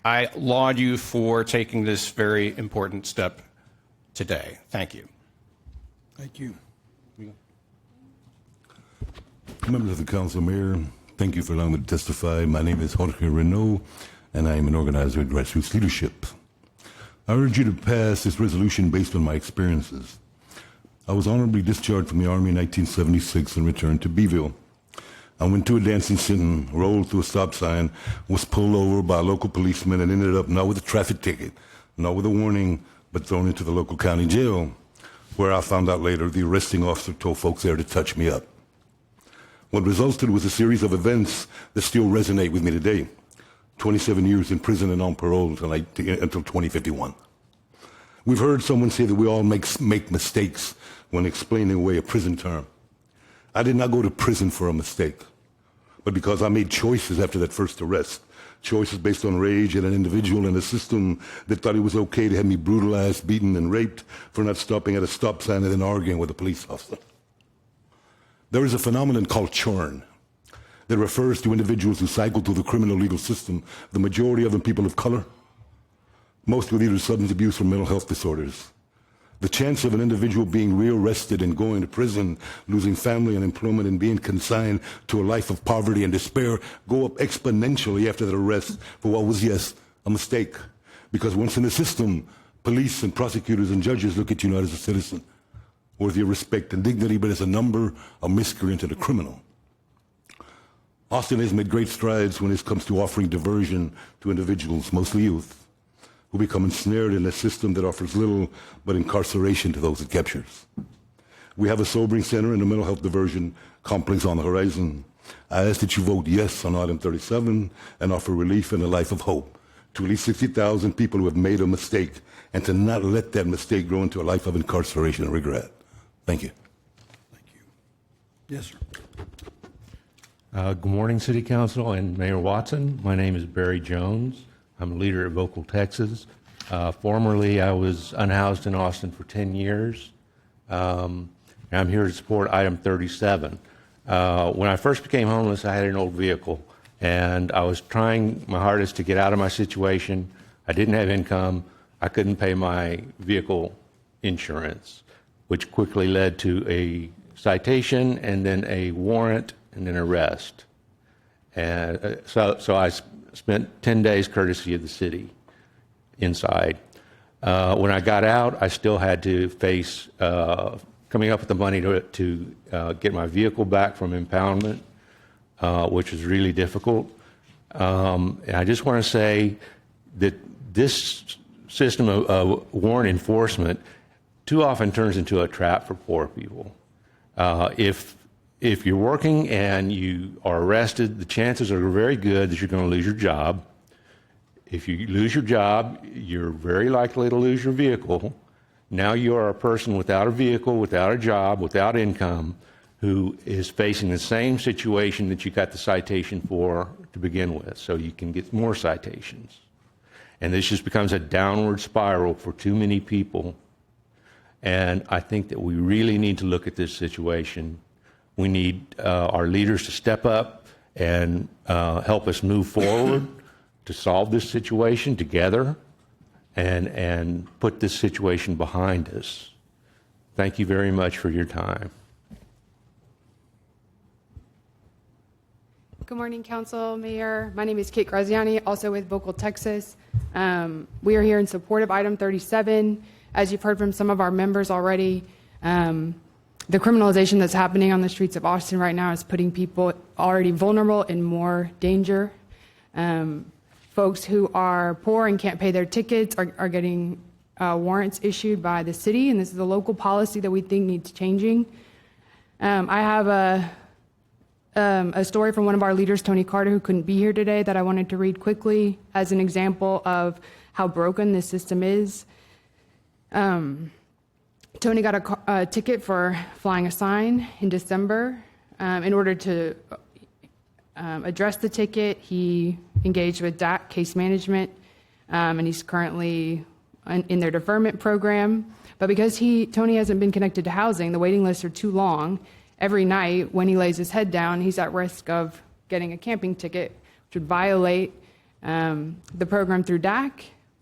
I laud you for taking this very important step today. Thank you. Thank you. Members of the council, Mayor, thank you for allowing me to testify. My name is Jorge Renault, and I am an organizer at Grassroots Leadership. I urge you to pass this resolution based on my experiences. I was honorably discharged from the Army in 1976 and returned to Beeville. I went to a dancing sit-in, rolled through a stop sign, was pulled over by a local policeman, and ended up not with a traffic ticket, not with a warning, but thrown into the local county jail, where I found out later the arresting officer told folks there to touch me up. What resulted was a series of events that still resonate with me today. 27 years in prison and on parole until 2051. We've heard someone say that we all make mistakes when explaining away a prison term. I did not go to prison for a mistake, but because I made choices after that first arrest, choices based on rage and an individual in a system that thought it was okay to have me brutalized, beaten, and raped for not stopping at a stop sign and then arguing with a police officer. There is a phenomenon called churn that refers to individuals who cycle through the criminal legal system, the majority of them people of color, most with either substance abuse or mental health disorders. The chance of an individual being rearrested and going to prison, losing family and employment, and being consigned to a life of poverty and despair go up exponentially after that arrest for what was, yes, a mistake. Because once in the system, police and prosecutors and judges look at you not as a citizen, worthy of respect and dignity, but as a number, a miscreant, and a criminal. Austin has made great strides when it comes to offering diversion to individuals, mostly youth, who become ensnared in a system that offers little but incarceration to those it captures. We have a sobering center and a mental health diversion complex on the horizon. I ask that you vote yes on item 37 and offer relief and a life of hope to at least 60,000 people who have made a mistake, and to not let that mistake grow into a life of incarceration and regret. Thank you. Thank you. Yes, sir. Good morning, City Council and Mayor Watson. My name is Barry Jones. I'm a leader at Vocal Texas. Formerly, I was unhoused in Austin for 10 years. And I'm here to support item 37. When I first became homeless, I had an old vehicle, and I was trying my hardest to get out of my situation. I didn't have income. I couldn't pay my vehicle insurance, which quickly led to a citation and then a warrant and an arrest. And so I spent 10 days courtesy of the city inside. When I got out, I still had to face coming up with the money to get my vehicle back from impoundment, which was really difficult. And I just want to say that this system of warrant enforcement too often turns into a trap for poor people. If you're working and you are arrested, the chances are very good that you're going to lose your job. If you lose your job, you're very likely to lose your vehicle. Now you are a person without a vehicle, without a job, without income, who is facing the same situation that you got the citation for to begin with, so you can get more citations. And this just becomes a downward spiral for too many people. And I think that we really need to look at this situation. We need our leaders to step up and help us move forward to solve this situation together and put this situation behind us. Thank you very much for your time. Good morning, Council, Mayor. My name is Kate Graziani, also with Vocal Texas. We are here in support of item 37. As you've heard from some of our members already, the criminalization that's happening on the streets of Austin right now is putting people already vulnerable in more danger. Folks who are poor and can't pay their tickets are getting warrants issued by the city, and this is a local policy that we think needs changing. I have a story from one of our leaders, Tony Carter, who couldn't be here today, that I wanted to read quickly as an example of how broken this system is. Tony got a ticket for flying a sign in December in order to addressed the ticket. He engaged with DAC case management, and he's currently in their deferment program. But because Tony hasn't been connected to housing, the waiting lists are too long. Every night when he lays his head down, he's at risk of getting a camping ticket, which would violate the program through DAC,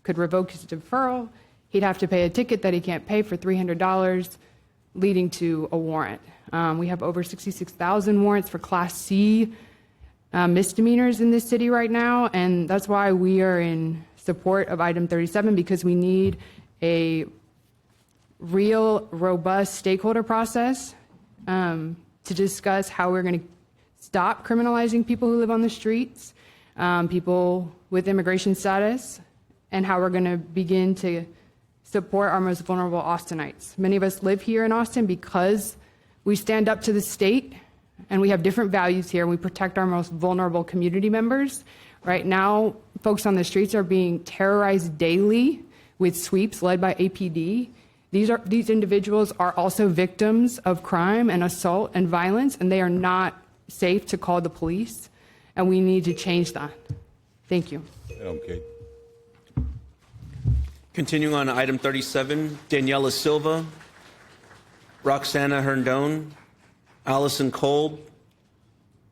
could revoke his deferral. He'd have to pay a ticket that he can't pay for $300, leading to a warrant. We have over 66,000 warrants for Class C misdemeanors in this city right now, and that's why we are in support of item 37, because we need a real, robust stakeholder process to discuss how we're going to stop criminalizing people who live on the streets, people with immigration status, and how we're going to begin to support our most vulnerable Austinites. Many of us live here in Austin because we stand up to the state and we have different values here, and we protect our most vulnerable community members. Right now, folks on the streets are being terrorized daily with sweeps led by APD. These individuals are also victims of crime and assault and violence, and they are not safe to call the police, and we need to change that. Thank you. Okay. Continuing on item 37, Daniela Silva, Roxana Herndon, Allison Kolb,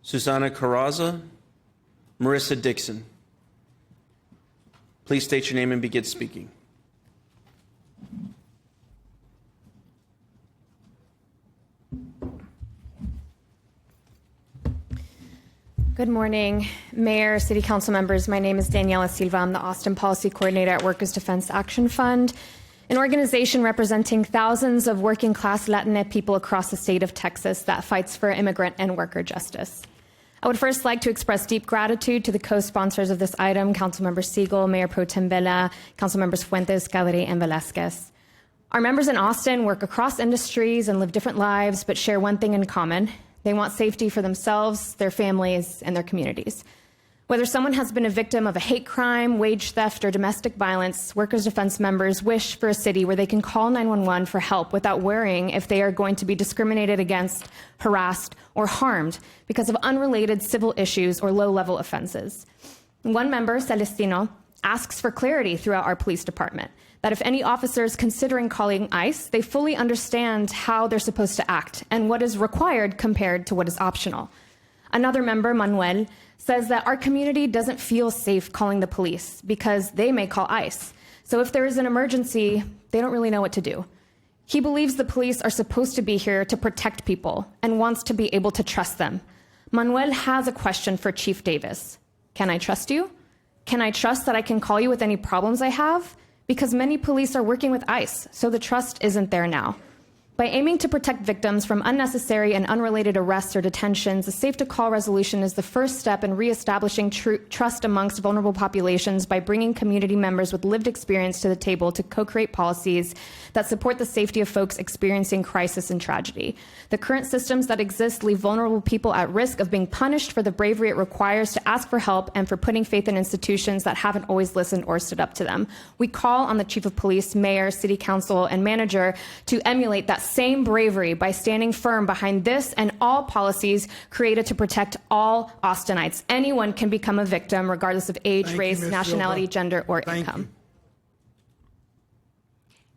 Susanna Carraza, Marissa Dixon. Please state your name and begin speaking. Good morning, Mayor, City Council members. My name is Daniela Silva. I'm the Austin Policy Coordinator at Workers Defense Action Fund, an organization representing thousands of working class Latinx people across the state of Texas that fights for immigrant and worker justice. I would first like to express deep gratitude to the co-sponsors of this item, Councilmember Siegel, Mayor Pro Tem Vela, Councilmembers Fuentes, Caleri, and Velasquez. Our members in Austin work across industries and live different lives, but share one thing in common. They want safety for themselves, their families, and their communities. Whether someone has been a victim of a hate crime, wage theft, or domestic violence, Workers Defense members wish for a city where they can call 911 for help without worrying if they are going to be discriminated against, harassed, or harmed because of unrelated civil issues or low-level offenses. One member, Celestino, asks for clarity throughout our police department, that if any officer is considering calling ICE, they fully understand how they're supposed to act and what is required compared to what is optional. Another member, Manuel, says that our community doesn't feel safe calling the police because they may call ICE. So if there is an emergency, they don't really know what to do. He believes the police are supposed to be here to protect people and wants to be able to trust them. Manuel has a question for Chief Davis. Can I trust you? Can I trust that I can call you with any problems I have? Because many police are working with ICE, so the trust isn't there now. By aiming to protect victims from unnecessary and unrelated arrests or detentions, a Safe to Call resolution is the first step in reestablishing trust amongst vulnerable populations by bringing community members with lived experience to the table to co-create policies that support the safety of folks experiencing crisis and tragedy. The current systems that exist leave vulnerable people at risk of being punished for the bravery it requires to ask for help and for putting faith in institutions that haven't always listened or stood up to them. We call on the Chief of Police, Mayor, City Council, and Manager to emulate that same bravery by standing firm behind this and all policies created to protect all Austinites. Anyone can become a victim regardless of age, race, nationality, gender, or income.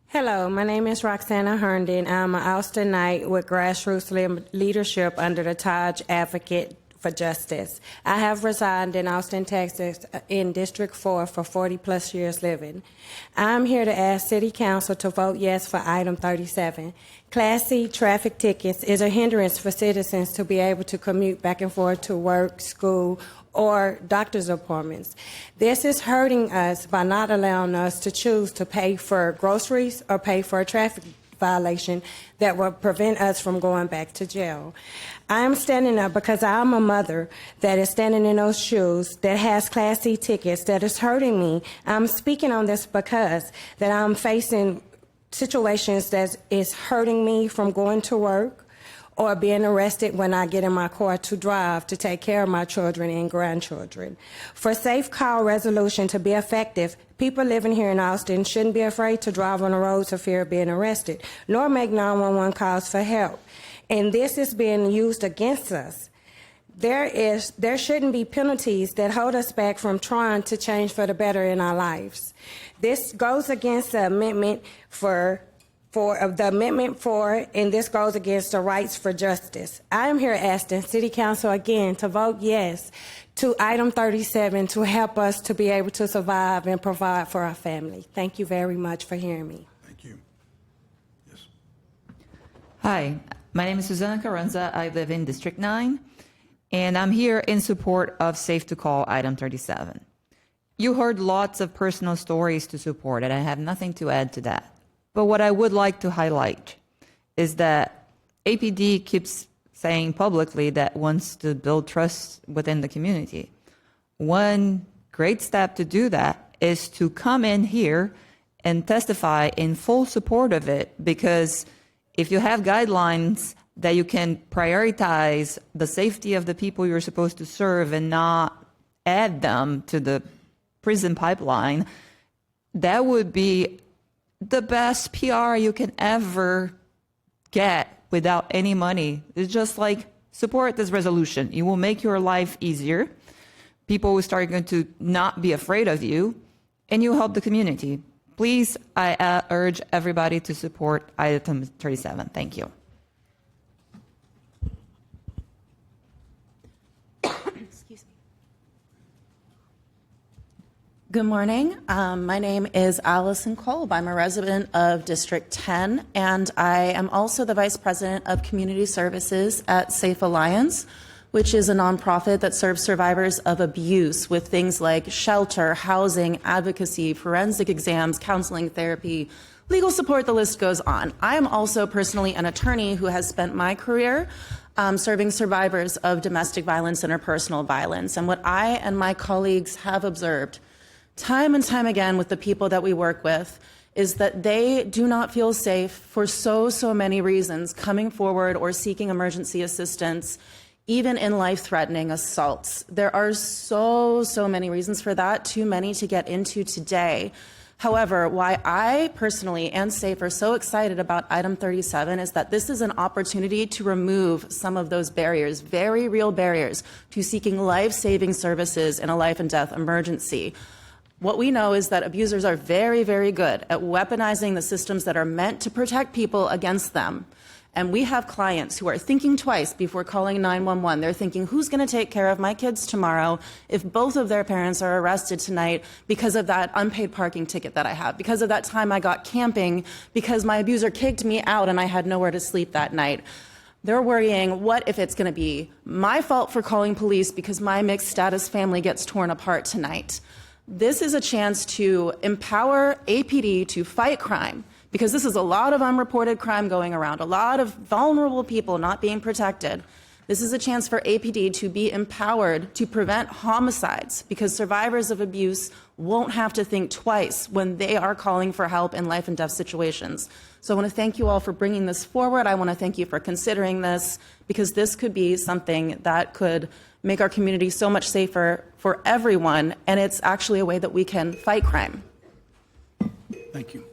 Hello, my name is Roxana Herndon. I'm an Austinite with grassroots leadership under the Taj Advocate for Justice. I have resided in Austin, Texas in District 4 for 40 plus years living. I'm here to ask City Council to vote yes for item 37. Class C traffic tickets is a hindrance for citizens to be able to commute back and forth to work, school, or doctor's appointments. This is hurting us by not allowing us to choose to pay for groceries or pay for a traffic violation that will prevent us from going back to jail. I'm standing up because I'm a mother that is standing in those shoes, that has Class C tickets, that is hurting me. I'm speaking on this because that I'm facing situations that is hurting me from going to work or being arrested when I get in my car to drive to take care of my children and grandchildren. For Safe Call resolution to be effective, people living here in Austin shouldn't be afraid to drive on the roads for fear of being arrested, nor make 911 calls for help. And this is being used against us. there shouldn't be penalties that hold us back from trying to change for the better in our lives. This goes against the amendment and this goes against the rights for justice. I am here asking City Council again to vote yes to item 37 to help us to be able to survive and provide for our family. Thank you very much for hearing me. Thank you. Yes. Hi, my name is Susana Carranza. I live in District 9, and I'm here in support of Safe to Call item 37. You heard lots of personal stories to support it. I have nothing to add to that. But what I would like to highlight is that APD keeps saying publicly that wants to build trust within the community. One great step to do that is to come in here and testify in full support of it, because if you have guidelines that you can prioritize the safety of the people you're supposed to serve and not add them to the prison pipeline, that would be the best PR you can ever get without any money. It's just like, support this resolution. It will make your life easier. People will start going to not be afraid of you, and you help the community. Please, I urge everybody to support item 37. Thank you. Good morning. My name is Allison Kolb. I'm a resident of District 10, and I am also the Vice President of Community Services at Safe Alliance, which is a nonprofit that serves survivors of abuse with things like shelter, housing, advocacy, forensic exams, counseling, therapy, legal support, the list goes on. I am also personally an attorney who has spent my career serving survivors of domestic violence, interpersonal violence. And what I and my colleagues have observed time and time again with the people that we work with is that they do not feel safe for so many reasons coming forward or seeking emergency assistance, even in life-threatening assaults. There are so many reasons for that, too many to get into today. However, why I personally and SAFE are so excited about item 37 is that this is an opportunity to remove some of those barriers, very real barriers, to seeking life-saving services in a life and death emergency. What we know is that abusers are very good at weaponizing the systems that are meant to protect people against them. And we have clients who are thinking twice before calling 911. They're thinking, who's going to take care of my kids tomorrow if both of their parents are arrested tonight because of that unpaid parking ticket that I have, because of that time I got camping, because my abuser kicked me out and I had nowhere to sleep that night. They're worrying, what if it's going to be my fault for calling police because my mixed status family gets torn apart tonight? This is a chance to empower APD to fight crime, because this is a lot of unreported crime going around, a lot of vulnerable people not being protected. This is a chance for APD to be empowered to prevent homicides, because survivors of abuse won't have to think twice when they are calling for help in life and death situations. So I want to thank you all for bringing this forward. I want to thank you for considering this, because this could be something that could make our community so much safer for everyone, and it's actually a way that we can fight crime. Thank you.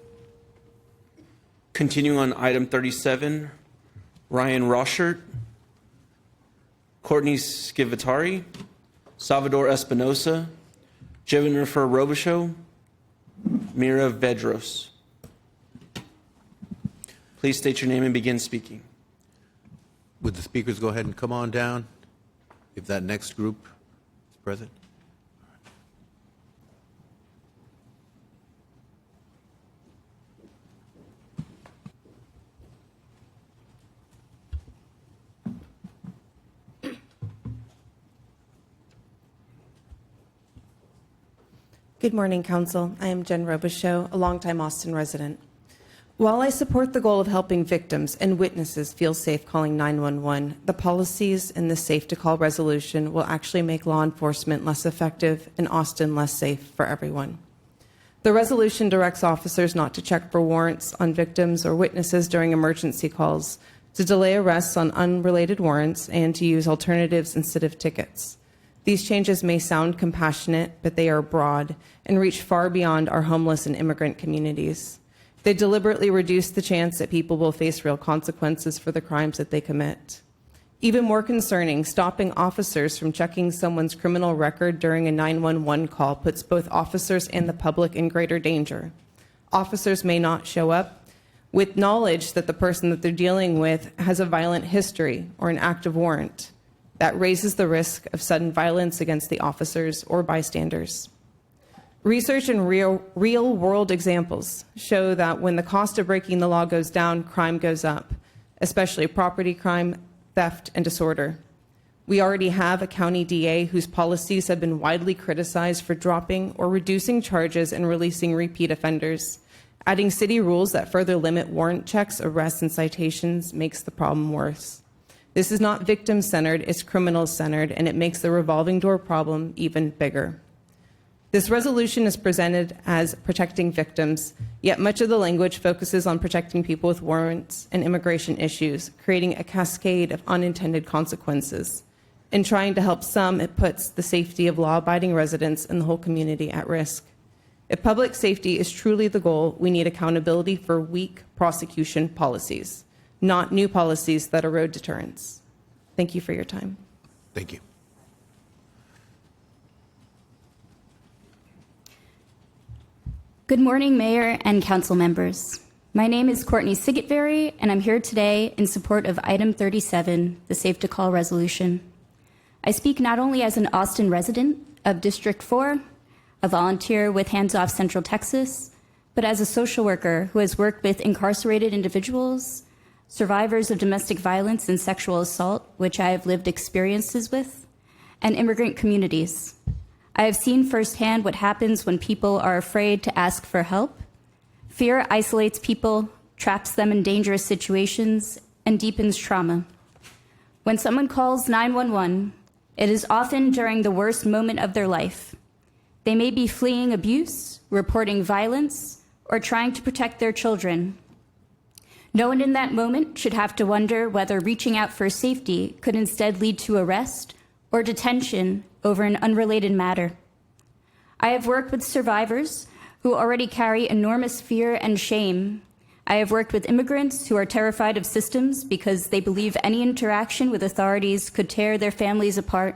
Continuing on item 37, Ryan Roschert, Courtney Skivatari, Salvador Espinosa, Jennifer Robichaud, Mira Vedros. Please state your name and begin speaking. Would the speakers go ahead and come on down if that next group is present? Good morning, Council. I am Jen Robichaud, a longtime Austin resident. While I support the goal of helping victims and witnesses feel safe calling 911, the policies in the Safe to Call resolution will actually make law enforcement less effective and Austin less safe for everyone. The resolution directs officers not to check for warrants on victims or witnesses during emergency calls, to delay arrests on unrelated warrants, and to use alternatives instead of tickets. These changes may sound compassionate, but they are broad and reach far beyond our homeless and immigrant communities. They deliberately reduce the chance that people will face real consequences for the crimes that they commit. Even more concerning, stopping officers from checking someone's criminal record during a 911 call puts both officers and the public in greater danger. Officers may not show up with knowledge that the person that they're dealing with has a violent history or an active warrant. That raises the risk of sudden violence against the officers or bystanders. Research and real-world examples show that when the cost of breaking the law goes down, crime goes up, especially property crime, theft, and disorder. We already have a county DA whose policies have been widely criticized for dropping or reducing charges and releasing repeat offenders. Adding city rules that further limit warrant checks, arrests, and citations makes the problem worse. This is not victim-centered, it's criminal-centered, and it makes the revolving door problem even bigger. This resolution is presented as protecting victims, yet much of the language focuses on protecting people with warrants and immigration issues, creating a cascade of unintended consequences. In trying to help some, it puts the safety of law-abiding residents and the whole community at risk. If public safety is truly the goal, we need accountability for weak prosecution policies, not new policies that erode deterrence. Thank you for your time. Thank you. Good morning, Mayor and Council members. My name is Courtney Sigetberry, and I'm here today in support of Item 37, the Safe to Call resolution. I speak not only as an Austin resident of District 4, a volunteer with Hands Off Central Texas, but as a social worker who has worked with incarcerated individuals, survivors of domestic violence and sexual assault, which I have lived experiences with, and immigrant communities. I have seen firsthand what happens when people are afraid to ask for help. Fear isolates people, traps them in dangerous situations, and deepens trauma. When someone calls 911, it is often during the worst moment of their life. They may be fleeing abuse, reporting violence, or trying to protect their children. No one in that moment should have to wonder whether reaching out for safety could instead lead to arrest or detention over an unrelated matter. I have worked with survivors who already carry enormous fear and shame. I have worked with immigrants who are terrified of systems because they believe any interaction with authorities could tear their families apart.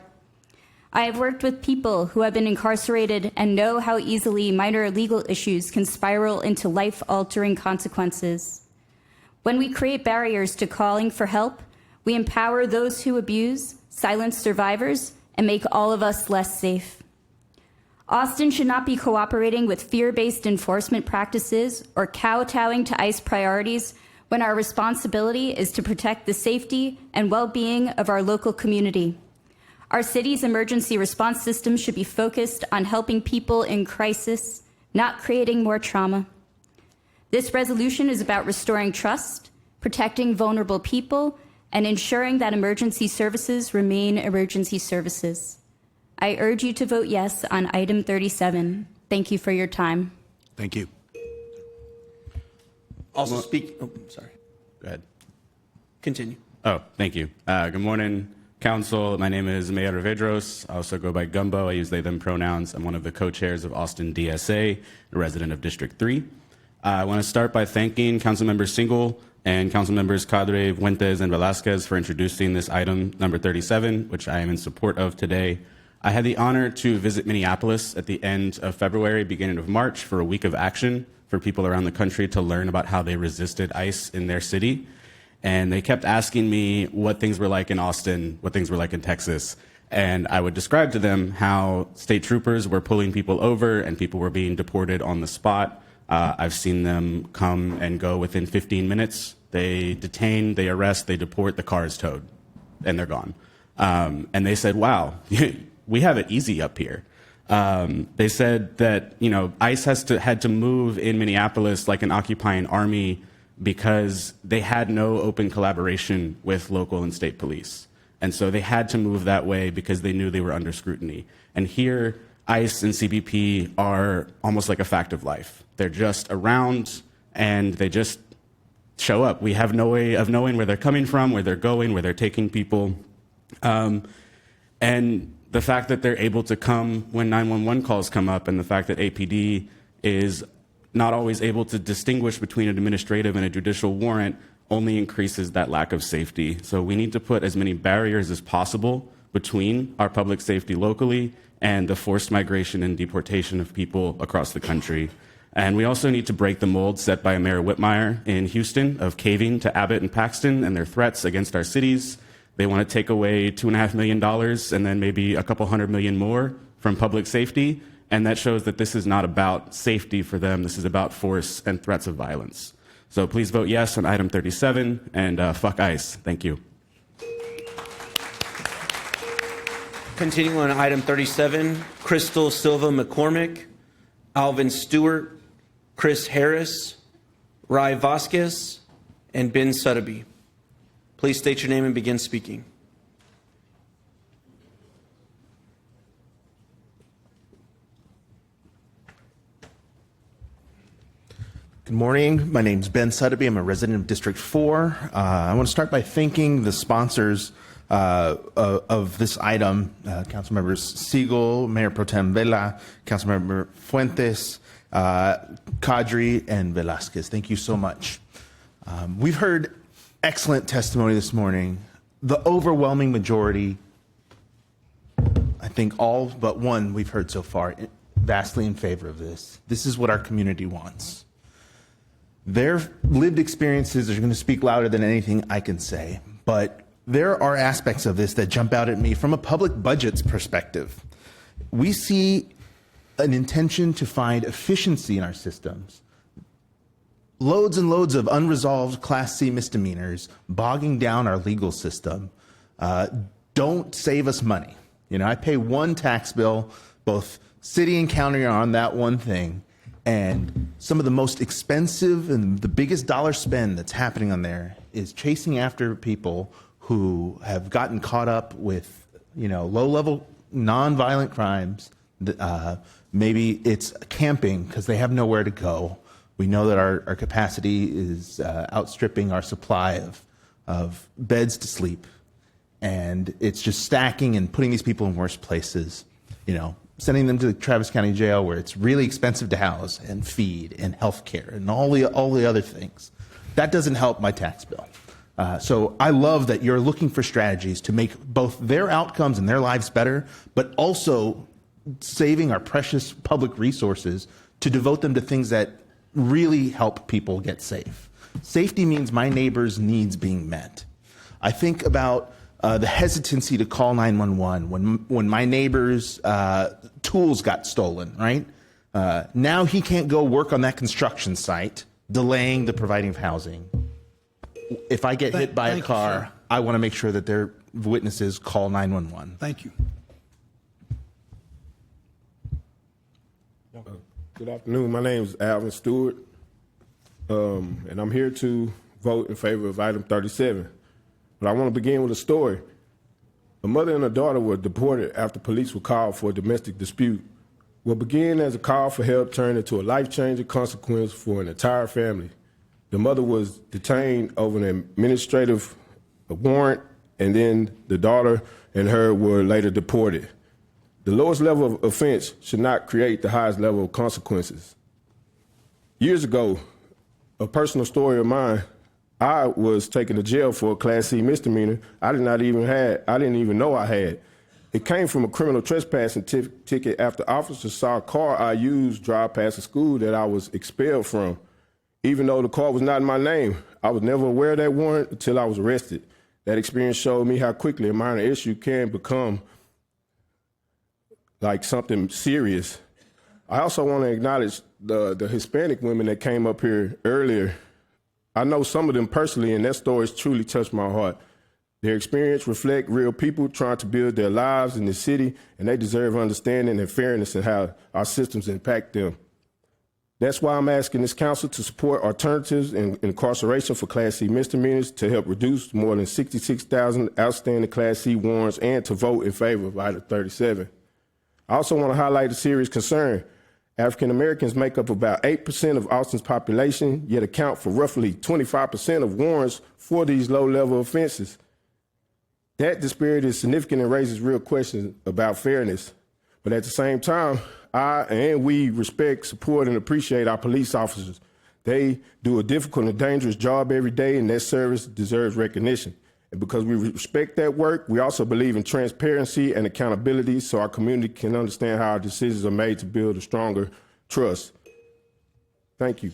I have worked with people who have been incarcerated and know how easily minor legal issues can spiral into life-altering consequences. When we create barriers to calling for help, we empower those who abuse, silence survivors, and make all of us less safe. Austin should not be cooperating with fear-based enforcement practices or kowtowing to ICE priorities when our responsibility is to protect the safety and well-being of our local community. Our city's emergency response system should be focused on helping people in crisis, not creating more trauma. This resolution is about restoring trust, protecting vulnerable people, and ensuring that emergency services remain emergency services. I urge you to vote yes on Item 37. Thank you for your time. Thank you. Also speak, sorry. Go ahead. Continue. Oh, thank you. Good morning, Council. My name is Mayor Vedros. I also go by Gumbo. I use they, them pronouns. I'm one of the co-chairs of Austin DSA, a resident of District 3. I want to start by thanking Councilmember Singal and Councilmembers Cadre, Fuentes, and Velasquez for introducing this item number 37, which I am in support of today. I had the honor to visit Minneapolis at the end of February, beginning of March, for a week of action for people around the country to learn about how they resisted ICE in their city. And they kept asking me what things were like in Austin, what things were like in Texas. And I would describe to them how state troopers were pulling people over and people were being deported on the spot. I've seen them come and go within 15 minutes. They detain, they arrest, they deport, the car is towed, and they're gone. And they said, wow, we have it easy up here. They said that, ICE had to move in Minneapolis like an occupying army because they had no open collaboration with local and state police. And so they had to move that way because they knew they were under scrutiny. And here, ICE and CBP are almost like a fact of life. They're just around and they just show up. We have no way of knowing where they're coming from, where they're going, where they're taking people. And the fact that they're able to come when 911 calls come up, and the fact that APD is not always able to distinguish between an administrative and a judicial warrant only increases that lack of safety. So we need to put as many barriers as possible between our public safety locally and the forced migration and deportation of people across the country. And we also need to break the mold set by Mayor Whitmire in Houston of caving to Abbott and Paxton and their threats against our cities. They want to take away $2.5 million and then maybe a couple $100 million more from public safety. And that shows that this is not about safety for them. This is about force and threats of violence. So please vote yes on item 37 and fuck ICE. Thank you. Continuing on item 37, Crystal Silva McCormick, Alvin Stewart, Chris Harris, Rai Vasquez, and Ben Sutterby. Please state your name and begin speaking. Good morning. My name is Ben Sutterby. I'm a resident of District 4. I want to start by thanking the sponsors of this item, Councilmembers Siegel, Mayor Pro Tem Vela, Councilmember Fuentes, Kadri, and Velasquez. Thank you so much. We've heard excellent testimony this morning. The overwhelming majority, I think all but one we've heard so far, vastly in favor of this. This is what our community wants. Their lived experiences are going to speak louder than anything I can say, but there are aspects of this that jump out at me from a public budget's perspective. We see an intention to find efficiency in our systems. Loads and loads of unresolved Class C misdemeanors bogging down our legal system don't save us money. You know, I pay one tax bill, both city and county are on that one thing, and some of the most expensive and the biggest dollar spend that's happening on there is chasing after people who have gotten caught up with, you know, low-level, non-violent crimes. Maybe it's camping because they have nowhere to go. We know that our capacity is outstripping our supply of beds to sleep. And it's just stacking and putting these people in worse places, you know, sending them to the Travis County Jail where it's really expensive to house and feed and health care and all the other things. That doesn't help my tax bill. So I love that you're looking for strategies to make both their outcomes and their lives better, but also saving our precious public resources to devote them to things that really help people get safe. Safety means my neighbor's needs being met. I think about the hesitancy to call 911 when my neighbor's tools got stolen, right? Now he can't go work on that construction site, delaying the providing of housing. If I get hit by a car, I want to make sure that their witnesses call 911. Thank you. Good afternoon. My name is Alvin Stewart, and I'm here to vote in favor of item 37. But I want to begin with a story. A mother and a daughter were deported after police were called for a domestic dispute. What began as a call for help turned into a life-changing consequence for an entire family. The mother was detained over an administrative warrant, and then the daughter and her were later deported. The lowest level of offense should not create the highest level of consequences. Years ago, a personal story of mine, I was taken to jail for a Class C misdemeanor I didn't even know I had. It came from a criminal trespassing ticket after officers saw a car I used drive past a school that I was expelled from. Even though the car was not in my name, I was never aware of that warrant until I was arrested. That experience showed me how quickly a minor issue can become like something serious. I also want to acknowledge the Hispanic women that came up here earlier. I know some of them personally, and their stories truly touched my heart. Their experience reflect real people trying to build their lives in the city, and they deserve understanding and fairness in how our systems impact them. That's why I'm asking this council to support alternatives in incarceration for Class C misdemeanors to help reduce more than 66,000 outstanding Class C warrants and to vote in favor of item 37. I also want to highlight a serious concern. African Americans make up about 8% of Austin's population, yet account for roughly 25% of warrants for these low-level offenses. That disparity is significant and raises real questions about fairness. But at the same time, we respect, support, and appreciate our police officers. They do a difficult and dangerous job every day, and that service deserves recognition. And because we respect that work, we also believe in transparency and accountability so our community can understand how our decisions are made to build a stronger trust. Thank you.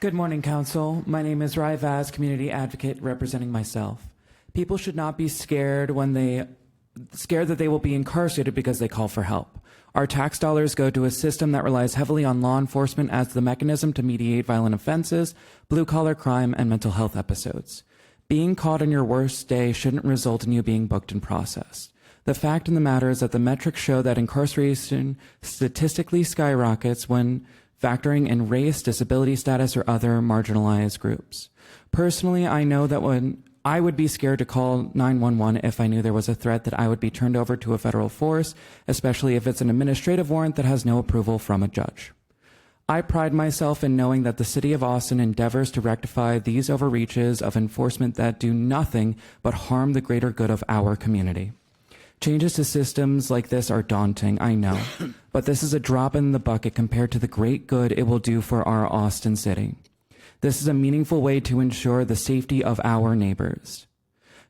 Good morning, Council. My name is Rai Vaz, community advocate representing myself. People should not be scared that they will be incarcerated because they call for help. Our tax dollars go to a system that relies heavily on law enforcement as the mechanism to mediate violent offenses, blue-collar crime, and mental health episodes. Being caught on your worst day shouldn't result in you being booked and processed. The fact of the matter is that the metrics show that incarceration statistically skyrockets when factoring in race, disability status, or other marginalized groups. Personally, I know that when I would be scared to call 911 if I knew there was a threat that I would be turned over to a federal force, especially if it's an administrative warrant that has no approval from a judge. I pride myself in knowing that the City of Austin endeavors to rectify these overreaches of enforcement that do nothing but harm the greater good of our community. Changes to systems like this are daunting, I know, but this is a drop in the bucket compared to the great good it will do for our Austin city. This is a meaningful way to ensure the safety of our neighbors.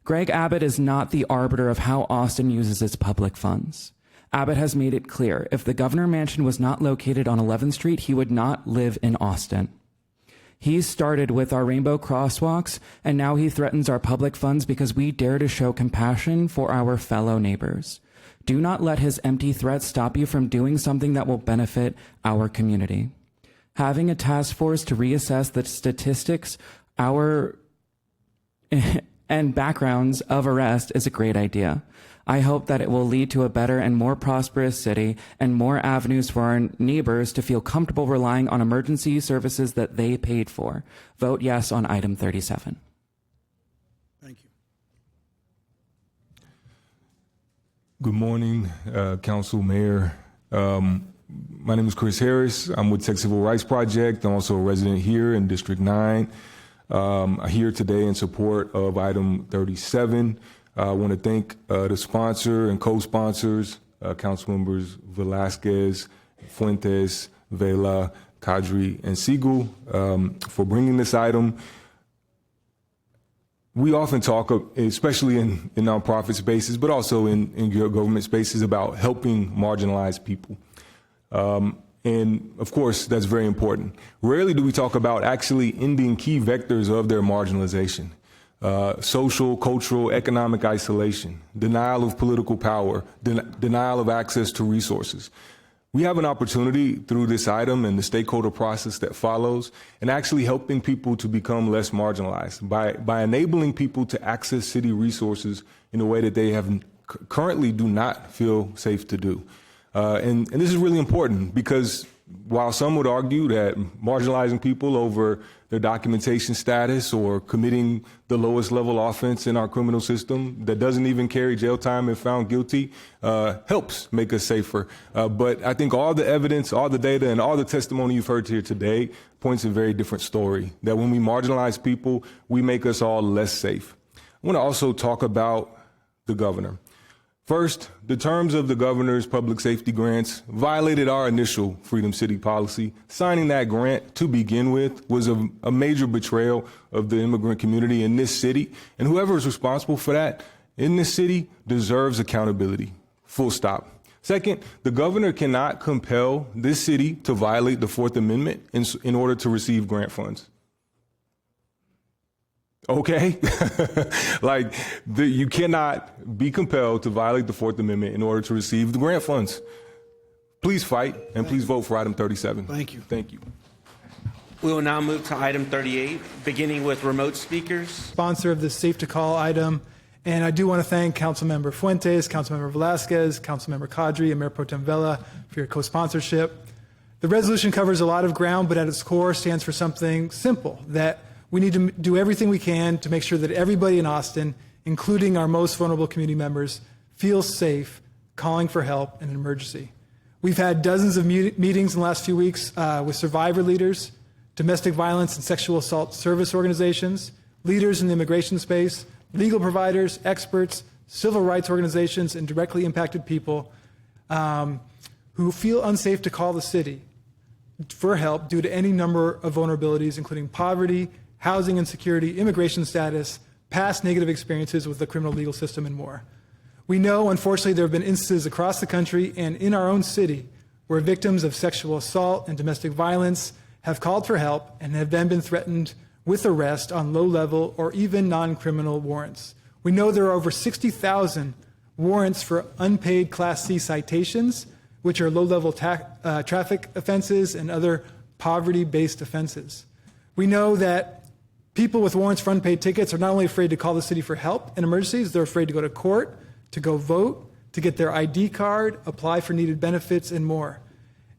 Greg Abbott is not the arbiter of how Austin uses its public funds. Abbott has made it clear if the Governor Mansion was not located on 11th Street, he would not live in Austin. He started with our rainbow crosswalks, and now he threatens our public funds because we dare to show compassion for our fellow neighbors. Do not let his empty threats stop you from doing something that will benefit our community. Having a task force to reassess the statistics, and backgrounds of arrest is a great idea. I hope that it will lead to a better and more prosperous city and more avenues for our neighbors to feel comfortable relying on emergency services that they paid for. Vote yes on item 37. Thank you. Good morning, Council, Mayor. My name is Chris Harris. I'm with Tech Civil Rights Project. I'm also a resident here in District 9. I'm here today in support of item 37. I want to thank the sponsor and co-sponsors, Council Members Velasquez, Fuentes, Vela, Kadri, and Siegel for bringing this item. We often talk, especially in nonprofit spaces, but also in government spaces, about helping marginalized people. And of course, that's very important. Rarely do we talk about actually ending key vectors of their marginalization. Social, cultural, economic isolation, denial of political power, denial of access to resources. We have an opportunity through this item and the stakeholder process that follows, and actually helping people to become less marginalized by enabling people to access city resources in a way that they currently do not feel safe to do. And this is really important because while some would argue that marginalizing people over their documentation status or committing the lowest level offense in our criminal system that doesn't even carry jail time if found guilty helps make us safer. But I think all the evidence, all the data, and all the testimony you've heard here today points a very different story, that when we marginalize people, we make us all less safe. I want to also talk about the governor. First, the terms of the governor's public safety grants violated our initial Freedom City policy. Signing that grant to begin with was a major betrayal of the immigrant community in this city, and whoever is responsible for that in this city deserves accountability, full stop. Second, the governor cannot compel this city to violate the Fourth Amendment in order to receive grant funds. Okay? You cannot be compelled to violate the Fourth Amendment in order to receive the grant funds. Please fight and please vote for item 37. Thank you. Thank you. We will now move to item 38, beginning with remote speakers. Sponsor of this Safe to Call item. And I do want to thank Councilmember Fuentes, Councilmember Velasquez, Councilmember Kadri, and Mayor Pro Tem Vela for your co-sponsorship. The resolution covers a lot of ground, but at its core stands for something simple, that we need to do everything we can to make sure that everybody in Austin, including our most vulnerable community members, feels safe calling for help in an emergency. We've had dozens of meetings in the last few weeks with survivor leaders, domestic violence and sexual assault service organizations, leaders in the immigration space, legal providers, experts, civil rights organizations, and directly impacted people who feel unsafe to call the city. for help due to any number of vulnerabilities, including poverty, housing insecurity, immigration status, past negative experiences with the criminal legal system, and more. We know, unfortunately, there have been instances across the country and in our own city where victims of sexual assault and domestic violence have called for help and have then been threatened with arrest on low-level or even non-criminal warrants. We know there are over 60,000 warrants for unpaid Class C citations, which are low-level traffic offenses and other poverty-based offenses. We know that people with warrants for unpaid tickets are not only afraid to call the city for help in emergencies, they're afraid to go to court, to go vote, to get their ID card, apply for needed benefits, and more.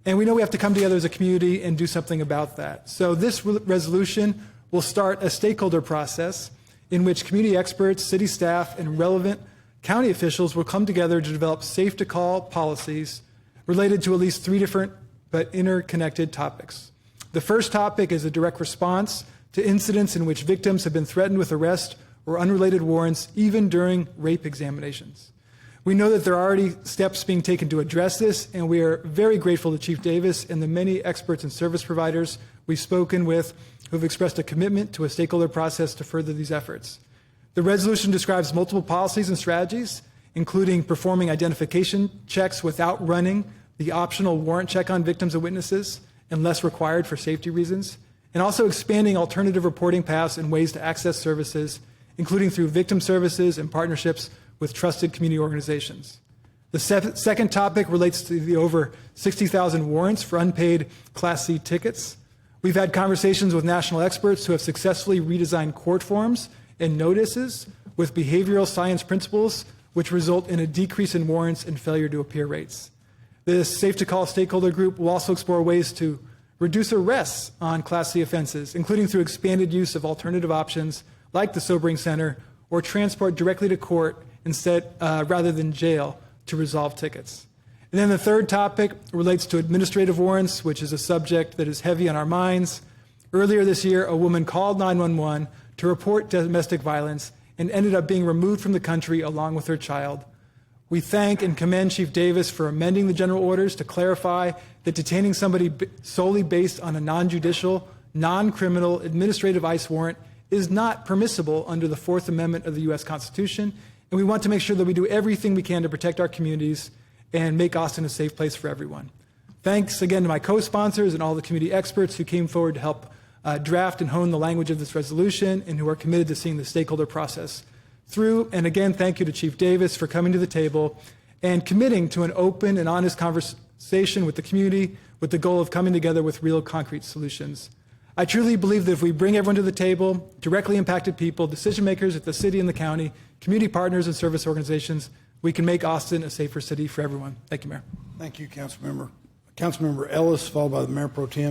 And we know we have to come together as a community and do something about that. So this resolution will start a stakeholder process in which community experts, city staff, and relevant county officials will come together to develop safe-to-call policies related to at least 3 different but interconnected topics. The first topic is a direct response to incidents in which victims have been threatened with arrest or unrelated warrants, even during rape examinations. We know that there are already steps being taken to address this, and we are very grateful to Chief Davis and the many experts and service providers we've spoken with who have expressed a commitment to a stakeholder process to further these efforts. The resolution describes multiple policies and strategies, including performing identification checks without running the optional warrant check on victims and witnesses, unless required for safety reasons, and also expanding alternative reporting paths and ways to access services, including through victim services and partnerships with trusted community organizations. The second topic relates to the over 60,000 warrants for unpaid Class C tickets. We've had conversations with national experts who have successfully redesigned court forms and notices with behavioral science principles, which result in a decrease in warrants and failure to appear rates. This Safe to Call stakeholder group will also explore ways to reduce arrests on Class C offenses, including through expanded use of alternative options like the Sobering Center or transport directly to court instead rather than jail to resolve tickets. And then the third topic relates to administrative warrants, which is a subject that is heavy on our minds. Earlier this year, a woman called 911 to report domestic violence and ended up being removed from the country along with her child. We thank and commend Chief Davis for amending the general orders to clarify that detaining somebody solely based on a non-judicial, non-criminal administrative ICE warrant is not permissible under the Fourth Amendment of the U.S. Constitution, and we want to make sure that we do everything we can to protect our communities and make Austin a safe place for everyone. Thanks again to my co-sponsors and all the community experts who came forward to help draft and hone the language of this resolution and who are committed to seeing the stakeholder process through. And again, thank you to Chief Davis for coming to the table and committing to an open and honest conversation with the community with the goal of coming together with real concrete solutions. I truly believe that if we bring everyone to the table, directly impacted people, decision makers at the city and the county, community partners and service organizations, we can make Austin a safer city for everyone. Thank you, Mayor. Thank you, Councilmember. Councilmember Ellis, followed by the Mayor Pro Tem.